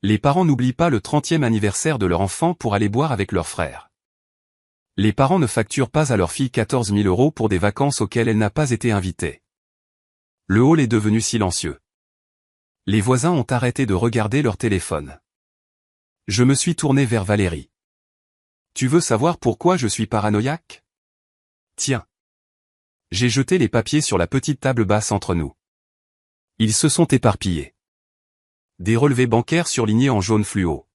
Les parents n'oublient pas le 30e anniversaire de leur enfant pour aller boire avec leur frère. Les parents ne facturent pas à leur fille 14 000 € pour des vacances auxquelles elle n'a pas été invitée. Le hall est devenu silencieux. Les voisins ont arrêté de regarder leur téléphone. Je me suis tourné vers Valérie. Tu veux savoir pourquoi je suis paranoïaque? Tiens. J'ai jeté les papiers sur la petite table basse entre nous. Ils se sont éparpillés. Des relevés bancaires surlignés en jaune fluo.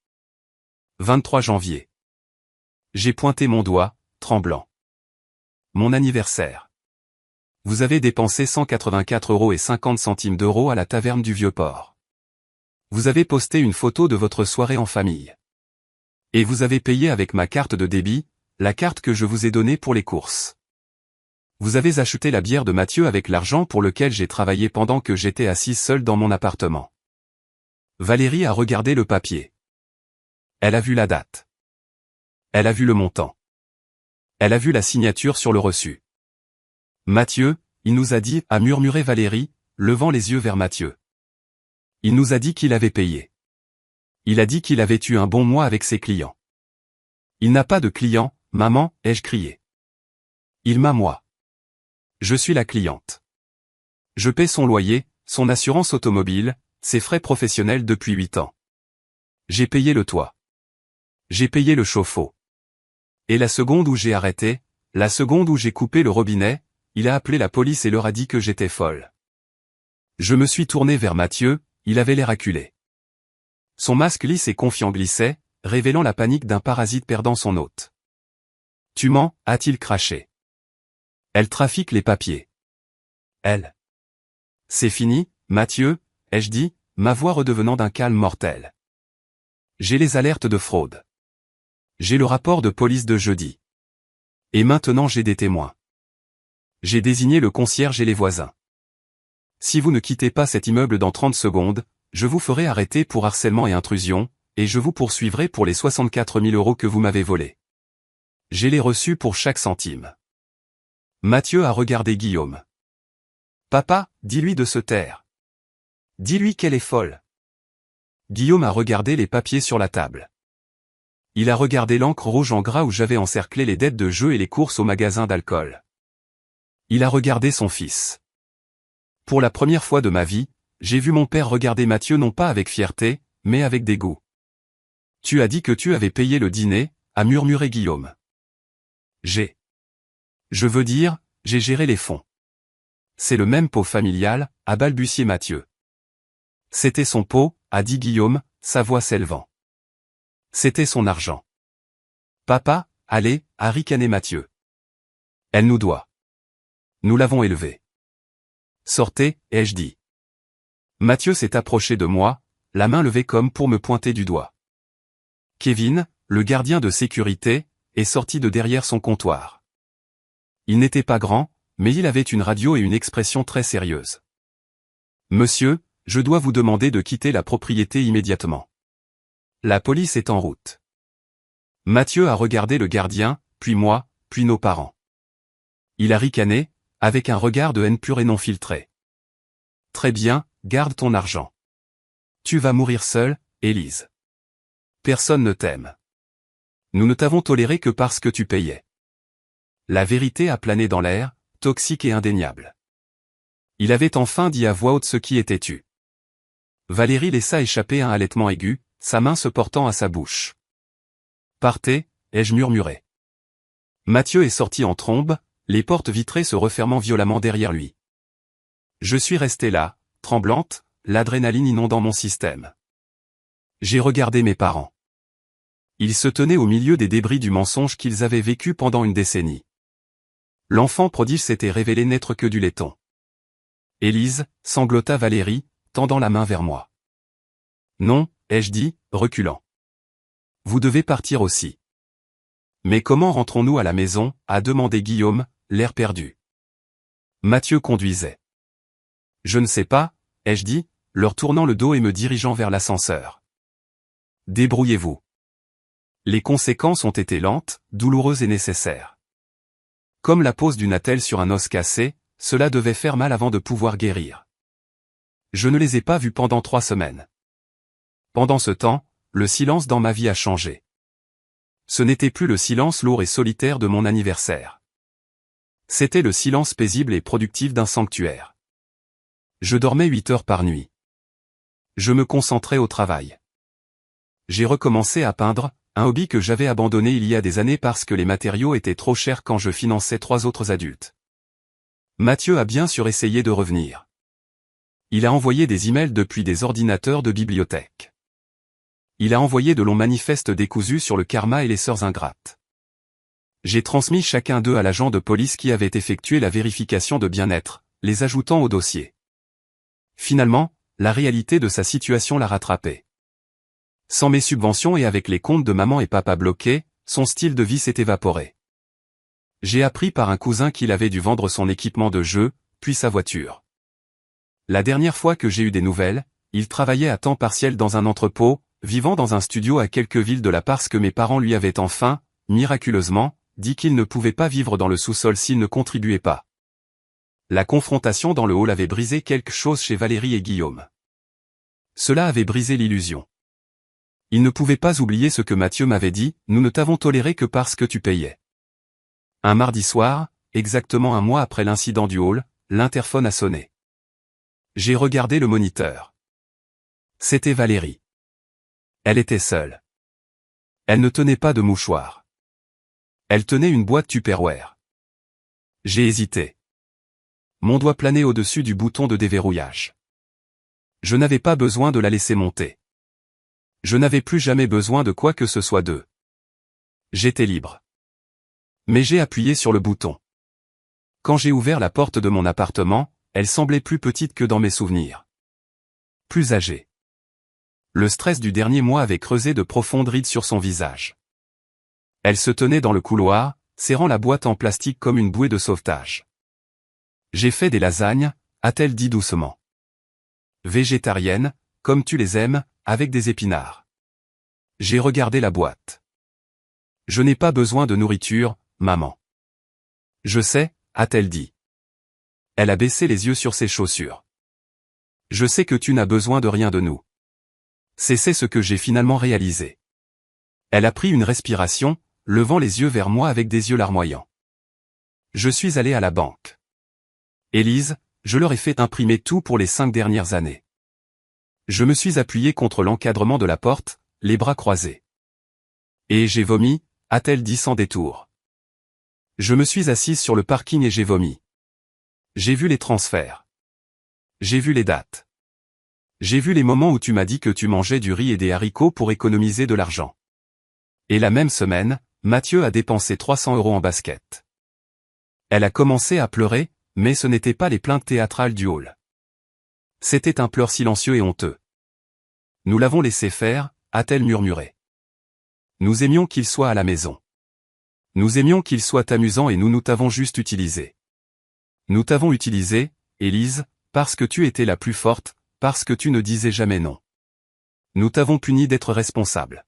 23 janvier. J'ai pointé mon doigt, tremblant. Mon anniversaire. Vous avez dépensé 184,50 € à la taverne du Vieux-Port. Vous avez posté une photo de votre soirée en famille. Et vous avez payé avec ma carte de débit, la carte que je vous ai donnée pour les courses. Vous avez acheté la bière de Mathieu avec l'argent pour lequel j'ai travaillé pendant que j'étais assise seule dans mon appartement. Valérie a regardé le papier. Elle a vu la date. Elle a vu le montant. Elle a vu la signature sur le reçu. Mathieu, il nous a dit, a murmuré Valérie, levant les yeux vers Mathieu. Il nous a dit qu'il avait payé. Il a dit qu'il avait eu un bon mois avec ses clients. Il n'a pas de clients, maman, ai-je crié. Il m'a moi. Je suis la cliente. Je paie son loyer, son assurance automobile, ses frais professionnels depuis 8 ans. J'ai payé le toit. J'ai payé le chauffe-eau. Et la seconde où j'ai arrêté, la seconde où j'ai coupé le robinet, il a appelé la police et leur a dit que j'étais folle. Je me suis tourné vers Mathieu, il avait l'air acculé. Son masque lisse et confiant glissait, révélant la panique d'un parasite perdant son hôte. Tu mens, a-t-il craché. Elle trafique les papiers. Elle. C'est fini, Mathieu, ai-je dit, ma voix redevenant d'un calme mortel. J'ai les alertes de fraude. J'ai le rapport de police de jeudi. Et maintenant j'ai des témoins. J'ai désigné le concierge et les voisins. Si vous ne quittez pas cet immeuble dans 30 secondes, je vous ferai arrêter pour harcèlement et intrusion, et je vous poursuivrai pour les 64 000 € que vous m'avez volés. J'ai les reçus pour chaque centime. Mathieu a regardé Guillaume. Papa, dis-lui de se taire. Dis-lui qu'elle est folle. Guillaume a regardé les papiers sur la table. Il a regardé l'encre rouge en gras où j'avais encerclé les dettes de jeu et les courses au magasin d'alcool. Il a regardé son fils. Pour la première fois de ma vie, j'ai vu mon père regarder Mathieu non pas avec fierté, mais avec dégoût. Tu as dit que tu avais payé le dîner, a murmuré Guillaume. Je veux dire, j'ai géré les fonds. C'est le même pot familial, a balbutié Mathieu. C'était son pot, a dit Guillaume, sa voix s'élevant. C'était son argent. Papa, allez, a ricané Mathieu. Elle nous doit. Nous l'avons élevé. Sortez, ai-je dit. Mathieu s'est approché de moi, la main levée comme pour me pointer du doigt. Kevin, le gardien de sécurité, est sorti de derrière son comptoir. Il n'était pas grand, mais il avait une radio et une expression très sérieuse. Monsieur, je dois vous demander de quitter la propriété immédiatement. La police est en route. Mathieu a regardé le gardien, puis moi, puis nos parents. Il a ricané, avec un regard de haine pure et non filtré. Très bien, garde ton argent. Tu vas mourir seule, Élise. Personne ne t'aime. Nous ne t'avons toléré que parce que tu payais. La vérité a plané dans l'air, toxique et indéniable. Il avait enfin dit à voix haute ce qui était tu. Valérie laissa échapper un halètement aigu, sa main se portant à sa bouche. Partez, ai-je murmuré. Mathieu est sorti en trombe, les portes vitrées se refermant violemment derrière lui. Je suis restée là, tremblante, l'adrénaline inondant mon système. J'ai regardé mes parents. Ils se tenaient au milieu des débris du mensonge qu'ils avaient vécu pendant une décennie. L'enfant prodige s'était révélé n'être que du laiton. Élise, sanglota Valérie, tendant la main vers moi. Non, ai-je dit, reculant. Vous devez partir aussi. Mais comment rentrons-nous à la maison, a demandé Guillaume, l'air perdu. Mathieu conduisait. Je ne sais pas, ai-je dit, leur tournant le dos et me dirigeant vers l'ascenseur. Débrouillez-vous. Les conséquences ont été lentes, douloureuses et nécessaires. Comme la pose d'une attelle sur un os cassé, cela devait faire mal avant de pouvoir guérir. Je ne les ai pas vus pendant 3 semaines. Pendant ce temps, le silence dans ma vie a changé. Ce n'était plus le silence lourd et solitaire de mon anniversaire. C'était le silence paisible et productif d'un sanctuaire. Je dormais 8 heures par nuit. Je me concentrais au travail. J'ai recommencé à peindre, un hobby que j'avais abandonné il y a des années parce que les matériaux étaient trop chers quand je finançais 3 autres adultes. Mathieu a bien sûr essayé de revenir. Il a envoyé des emails depuis des ordinateurs de bibliothèque. Il a envoyé de longs manifestes décousus sur le karma et les sœurs ingrates. J'ai transmis chacun d'eux à l'agent de police qui avait effectué la vérification de bien-être, les ajoutant au dossier. Finalement, la réalité de sa situation l'a rattrapé. Sans mes subventions et avec les comptes de maman et papa bloqués, son style de vie s'est évaporé. J'ai appris par un cousin qu'il avait dû vendre son équipement de jeu, puis sa voiture. La dernière fois que j'ai eu des nouvelles, il travaillait à temps partiel dans un entrepôt, vivant dans un studio à quelques villes de là parce que mes parents lui avaient enfin, miraculeusement, dit qu'il ne pouvait pas vivre dans le sous-sol s'il ne contribuait pas. La confrontation dans le hall avait brisé quelque chose chez Valérie et Guillaume. Cela avait brisé l'illusion. Ils ne pouvaient pas oublier ce que Mathieu m'avait dit, nous ne t'avons toléré que parce que tu payais. Un mardi soir, exactement un mois après l'incident du hall, l'interphone a sonné. J'ai regardé le moniteur. C'était Valérie. Elle était seule. Elle ne tenait pas de mouchoir. Elle tenait une boîte Tupperware. J'ai hésité. Mon doigt planait au-dessus du bouton de déverrouillage. Je n'avais pas besoin de la laisser monter. Je n'avais plus jamais besoin de quoi que ce soit d'eux. J'étais libre. Mais j'ai appuyé sur le bouton. Quand j'ai ouvert la porte de mon appartement, elle semblait plus petite que dans mes souvenirs. Plus âgée. Le stress du dernier mois avait creusé de profondes rides sur son visage. Elle se tenait dans le couloir, serrant la boîte en plastique comme une bouée de sauvetage. J'ai fait des lasagnes, a-t-elle dit doucement. Végétarienne, comme tu les aimes, avec des épinards. J'ai regardé la boîte. Je n'ai pas besoin de nourriture, maman. Je sais, a-t-elle dit. Elle a baissé les yeux sur ses chaussures. Je sais que tu n'as besoin de rien de nous. C'est ce que j'ai finalement réalisé. Elle a pris une respiration, levant les yeux vers moi avec des yeux larmoyants. Je suis allé à la banque. Élise, je leur ai fait imprimer tout pour les 5 dernières années. Je me suis appuyé contre l'encadrement de la porte, les bras croisés. Et j'ai vomi, a-t-elle dit sans détour. Je me suis assise sur le parking et j'ai vomi. J'ai vu les transferts. J'ai vu les dates. J'ai vu les moments où tu m'as dit que tu mangeais du riz et des haricots pour économiser de l'argent. Et la même semaine, Mathieu a dépensé 300 € en basket. Elle a commencé à pleurer, mais ce n'étaient pas les plaintes théâtrales du hall. C'était un pleur silencieux et honteux. Nous l'avons laissé faire, a-t-elle murmuré. Nous aimions qu'il soit à la maison. Nous aimions qu'il soit amusant et nous t'avons juste utilisé. Nous t'avons utilisé, Élise, parce que tu étais la plus forte, parce que tu ne disais jamais non. Nous t'avons puni d'être responsable.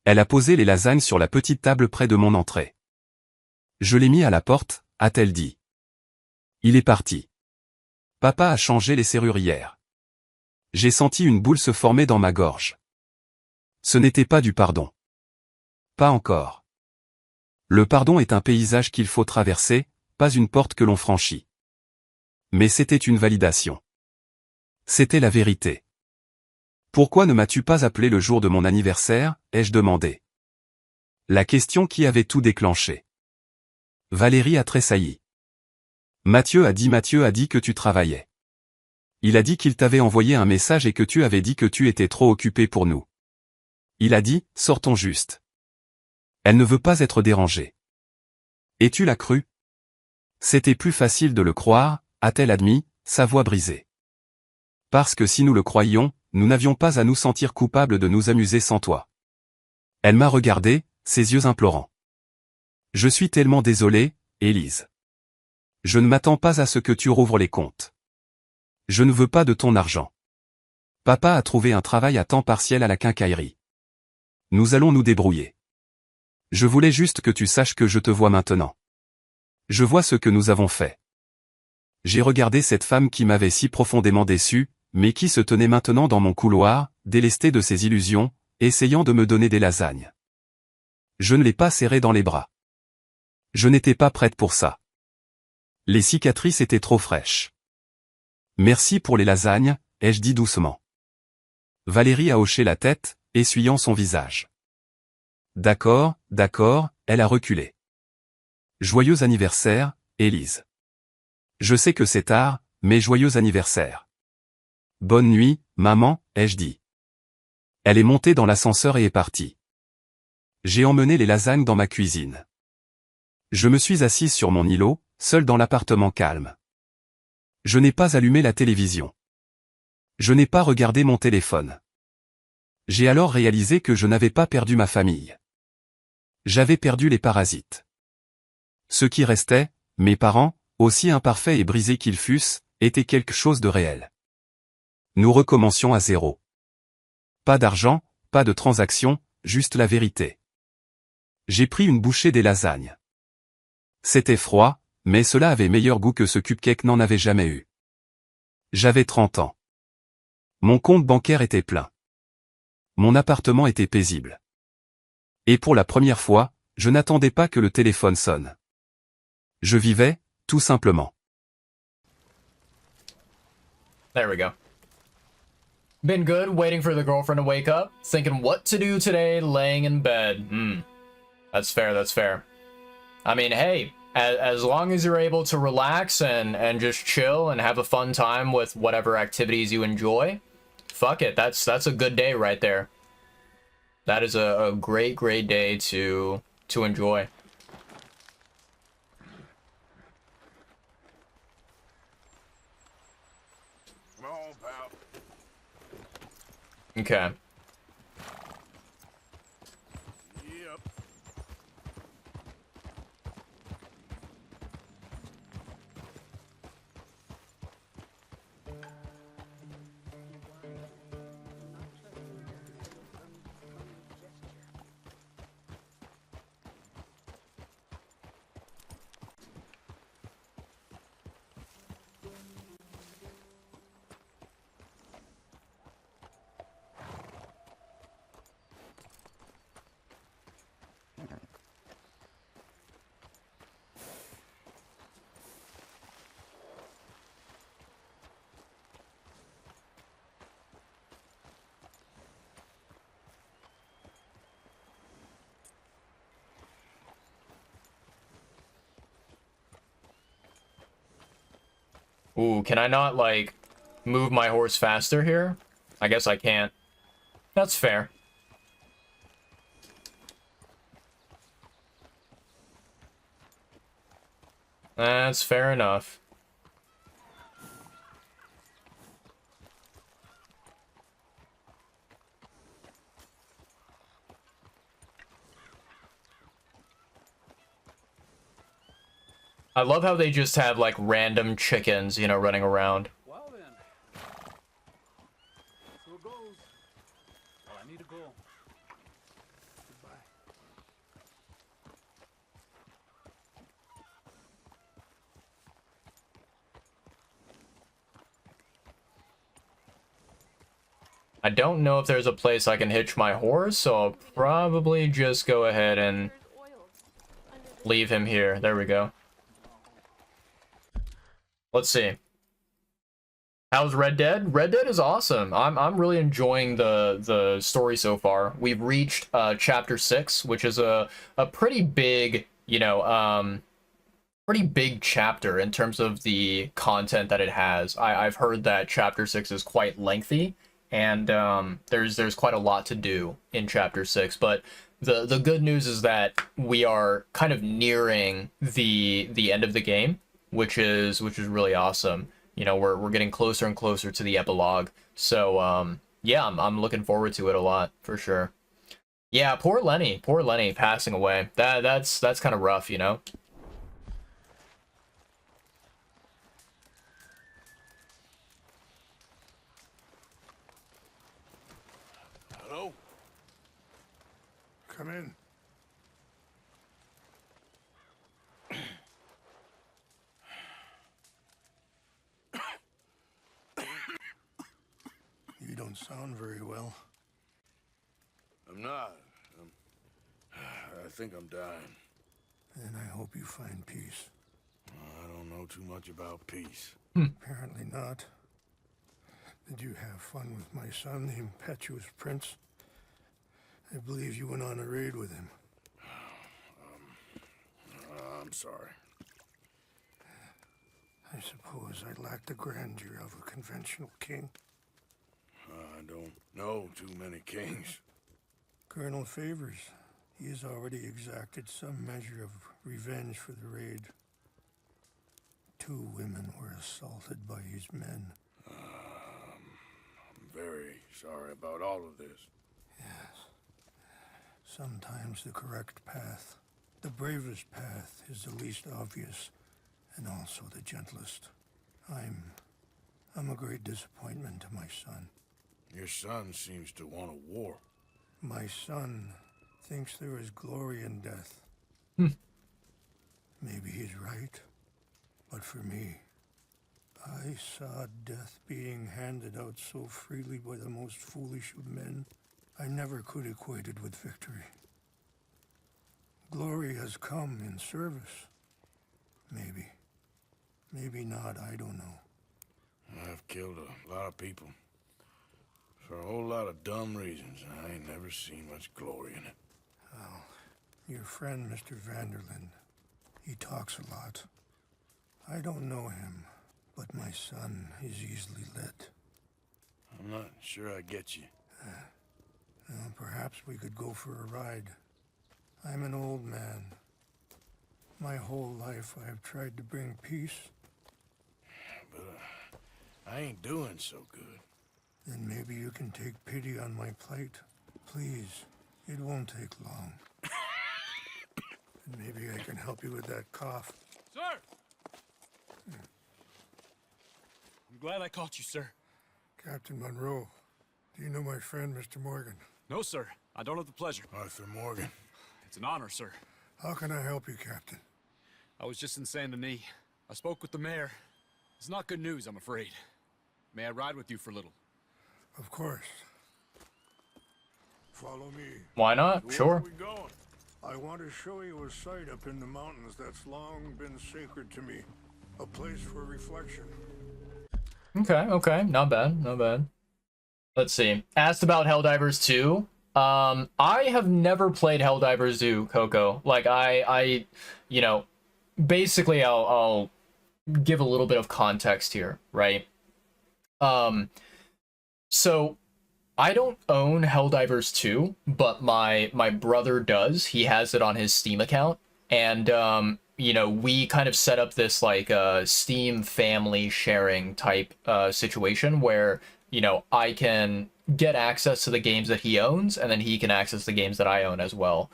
Elle a posé les lasagnes sur la petite table près de mon entrée. Je l'ai mis à la porte, a-t-elle dit. Il est parti. Papa a changé les serrures hier. J'ai senti une boule se former dans ma gorge. Ce n'était pas du pardon. Pas encore. Le pardon est un paysage qu'il faut traverser, pas une porte que l'on franchit. Mais c'était une validation. C'était la vérité. Pourquoi ne m'as-tu pas appelé le jour de mon anniversaire, ai-je demandé. La question qui avait tout déclenché. Valérie a tressailli. Mathieu a dit que tu travaillais. Il a dit qu'il t'avait envoyé un message et que tu avais dit que tu étais trop occupé pour nous. Il a dit, sortons juste. Elle ne veut pas être dérangée. Et tu l'as cru? C'était plus facile de le croire, a-t-elle admis, sa voix brisée. Parce que si nous le croyions, nous n'avions pas à nous sentir coupables de nous amuser sans toi. Elle m'a regardé, ses yeux implorants. Je suis tellement désolé, Élise. Je ne m'attends pas à ce que tu rouvres les comptes. Je ne veux pas de ton argent. Papa a trouvé un travail à temps partiel à la quincaillerie. Nous allons nous débrouiller. Je voulais juste que tu saches que je te vois maintenant. Je vois ce que nous avons fait. J'ai regardé cette femme qui m'avait si profondément déçu, mais qui se tenait maintenant dans mon couloir, délestée de ses illusions, essayant de me donner des lasagnes. Je ne l'ai pas serrée dans les bras. Je n'étais pas prête pour ça. Les cicatrices étaient trop fraîches. Merci pour les lasagnes, ai-je dit doucement. Valérie a hoché la tête, essuyant son visage. D'accord, elle a reculé. Joyeux anniversaire, Élise. Je sais que c'est tard, mais joyeux anniversaire. Bonne nuit, maman, ai-je dit. Elle est montée dans l'ascenseur et est partie. J'ai emmené les lasagnes dans ma cuisine. Je me suis assise sur mon îlot, seul dans l'appartement calme. Je n'ai pas allumé la télévision. Je n'ai pas regardé mon téléphone. J'ai alors réalisé que je n'avais pas perdu ma famille. J'avais perdu les parasites. Ce qui restait, mes parents, aussi imparfaits et brisés qu'ils fussent, étaient quelque chose de réel. Nous recommencions à zéro. Pas d'argent, pas de transaction, juste la vérité. J'ai pris une bouchée des lasagnes. C'était froid, mais cela avait meilleur goût que ce cupcake n'en avait jamais eu. J'avais 30 ans. Mon compte bancaire était plein. Mon appartement était paisible. Et pour la première fois, je n'attendais pas que le téléphone sonne. Je vivais, tout simplement. There we go. Been good waiting for the girlfriend to wake up, thinking what to do today, laying in bed. That's fair, that's fair. I mean, hey, as long as you're able to relax and just chill and have a fun time with whatever activities you enjoy, fuck it, that's a good day right there. That is a great day to enjoy. Come on, pal. Okay. Yep. Ooh, can I not, like, move my horse faster here? I guess I can't. That's fair. That's fair enough. I love how they just have, like, random chickens, you know, running around. Well then. So it goes. Well, I need to go. Goodbye. I don't know if there's a place I can hitch my horse, so I'll probably just go ahead and leave him here. There we go. Let's see. How's Red Dead? Red Dead is awesome. I'm really enjoying the story so far. We've reached chapter 6, which is a pretty big, you know, pretty big chapter in terms of the content that it has. I've heard that chapter 6 is quite lengthy, and there's quite a lot to do in chapter 6, but the good news is that we are kind of nearing the end of the game, which is really awesome. You know, we're getting closer and closer to the epilogue. So yeah, I'm looking forward to it a lot for sure. Yeah, poor Lenny passing away. That's kind of rough, you know. Hello? Come in. You don't sound very well. I'm not. I think I'm dying. And I hope you find peace. I don't know too much about peace. Apparently not. Did you have fun with my son, the impetuous prince? I believe you went on a raid with him. I'm sorry. I suppose I lack the grandeur of a conventional king. I don't know too many kings. Colonel Favors, he has already exacted some measure of revenge for the raid. 2 women were assaulted by his men. I'm very sorry about all of this. Yes. Sometimes the correct path, the bravest path, is the least obvious and also the gentlest. I'm a great disappointment to my son. Your son seems to want a war. My son thinks there is glory in death. Maybe he's right, but for me, I saw death being handed out so freely by the most foolish of men. I never could equate it with victory. Glory has come in service. Maybe. Maybe not, I don't know. I've killed a lot of people. For a whole lot of dumb reasons. I ain't never seen much glory in it. Well, your friend, Mr. Vanderlyn, he talks a lot. I don't know him, but my son is easily led. I'm not sure I get you. Well, perhaps we could go for a ride. I'm an old man. My whole life I have tried to bring peace. But I ain't doing so good. Then maybe you can take pity on my plight. Please, it won't take long. And maybe I can help you with that cough. Sir! I'm glad I caught you, sir. Captain Monroe, do you know my friend, Mr. Morgan? No, sir. I don't have the pleasure. Arthur Morgan. It's an honor, sir. How can I help you, Captain? I was just in Saint Denis. I spoke with the mayor. It's not good news, I'm afraid. May I ride with you for a little? Of course. Follow me. Why not? Where Sure. are we going? I want to show you a site up in the mountains that's long been sacred to me. A place for reflection. Okay. Not bad, not bad. Let's see. Asked about Helldivers 2. I have never played Helldivers 2, Coco. Like, I you know, basically I'll give a little bit of context here, right? So I don't own Helldivers 2, but my brother does. He has it on his Steam account, and you know, we kind of set up this like Steam family sharing type situation where, you know, I can get access to the games that he owns, and then he can access the games that I own as well.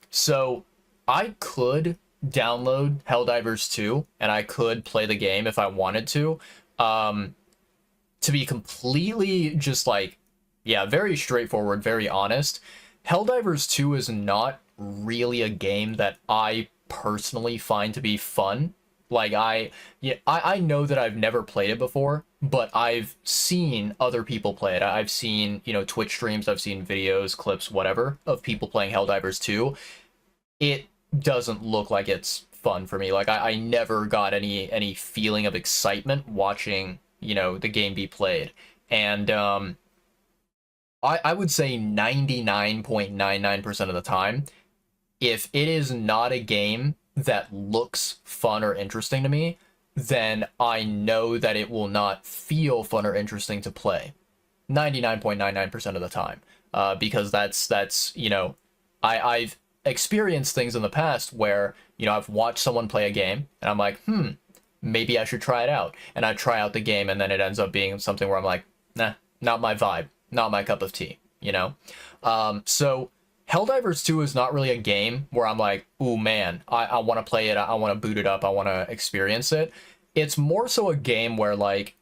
So I could download Helldivers 2 and I could play the game if I wanted to. To be completely just like, yeah, very straightforward, very honest, Helldivers 2 is not really a game that I personally find to be fun. Like I know that I've never played it before, but I've seen other people play it. I've seen, you know, Twitch streams, I've seen videos, clips, whatever, of people playing Helldivers 2. It doesn't look like it's fun for me. Like I never got any feeling of excitement watching, you know, the game be played. And I would say 99.99% of the time, if it is not a game that looks fun or interesting to me, then I know that it will not feel fun or interesting to play 99.99% of the time. Because that's you know, I've experienced things in the past where, you know, I've watched someone play a game and I'm like, maybe I should try it out. And I try out the game and then it ends up being something where I'm like, nah, not my vibe, not my cup of tea, you know? So Helldivers 2 is not really a game where I'm like, ooh man, I want to play it, I want to boot it up, I want to experience it. It's more so a game where, like,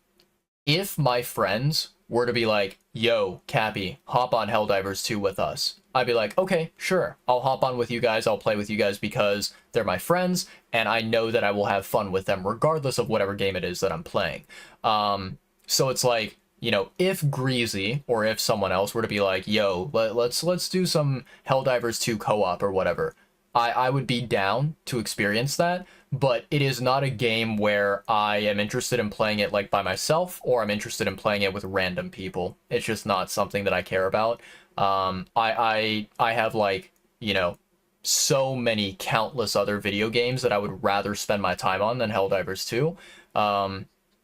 if my friends were to be like, yo, Cappy, hop on Helldivers 2 with us, I'd be like, okay, sure, I'll hop on with you guys, I'll play with you guys because they're my friends, and I know that I will have fun with them regardless of whatever game it is that I'm playing. So it's like, you know, if Greasy or if someone else were to be like, yo, let's do some Helldivers 2 co-op or whatever, I would be down to experience that, but it is not a game where I am interested in playing it like by myself, or I'm interested in playing it with random people. It's just not something that I care about. I have, like, you know, so many countless other video games that I would rather spend my time on than Helldivers 2.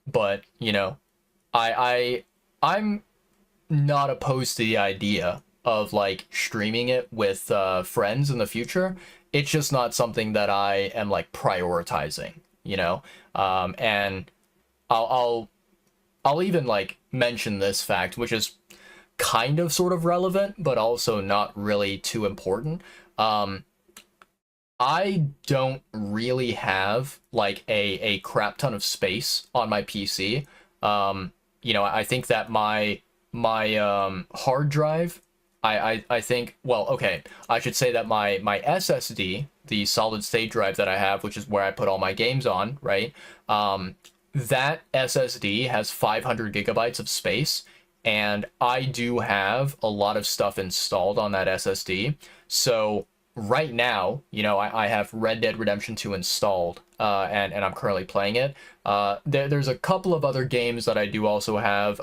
But, you know, I'm not opposed to the idea of, like, streaming it with friends in the future. It's just not something that I am, like, prioritizing, you know? And I'll even, like, mention this fact, which is kind of sort of relevant, but also not really too important. I don't really have, like, a crap ton of space on my PC. You know, I think that my hard drive, I think, well, okay, I should say that my SSD, the solid state drive that I have, which is where I put all my games on, right? That SSD has 500 gigabytes of space, and I do have a lot of stuff installed on that SSD. So right now, you know, I have Red Dead Redemption 2 installed, and I'm currently playing it. There's a couple of other games that I do also have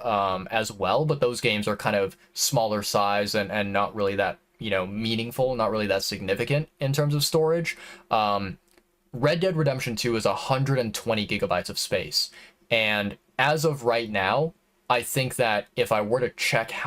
as well, but those games are kind of smaller size and not really that, you know, meaningful, not really that significant in terms of storage. Red Dead Redemption 2 is 120 gigabytes of space, and as of right now, I think that if I were to check how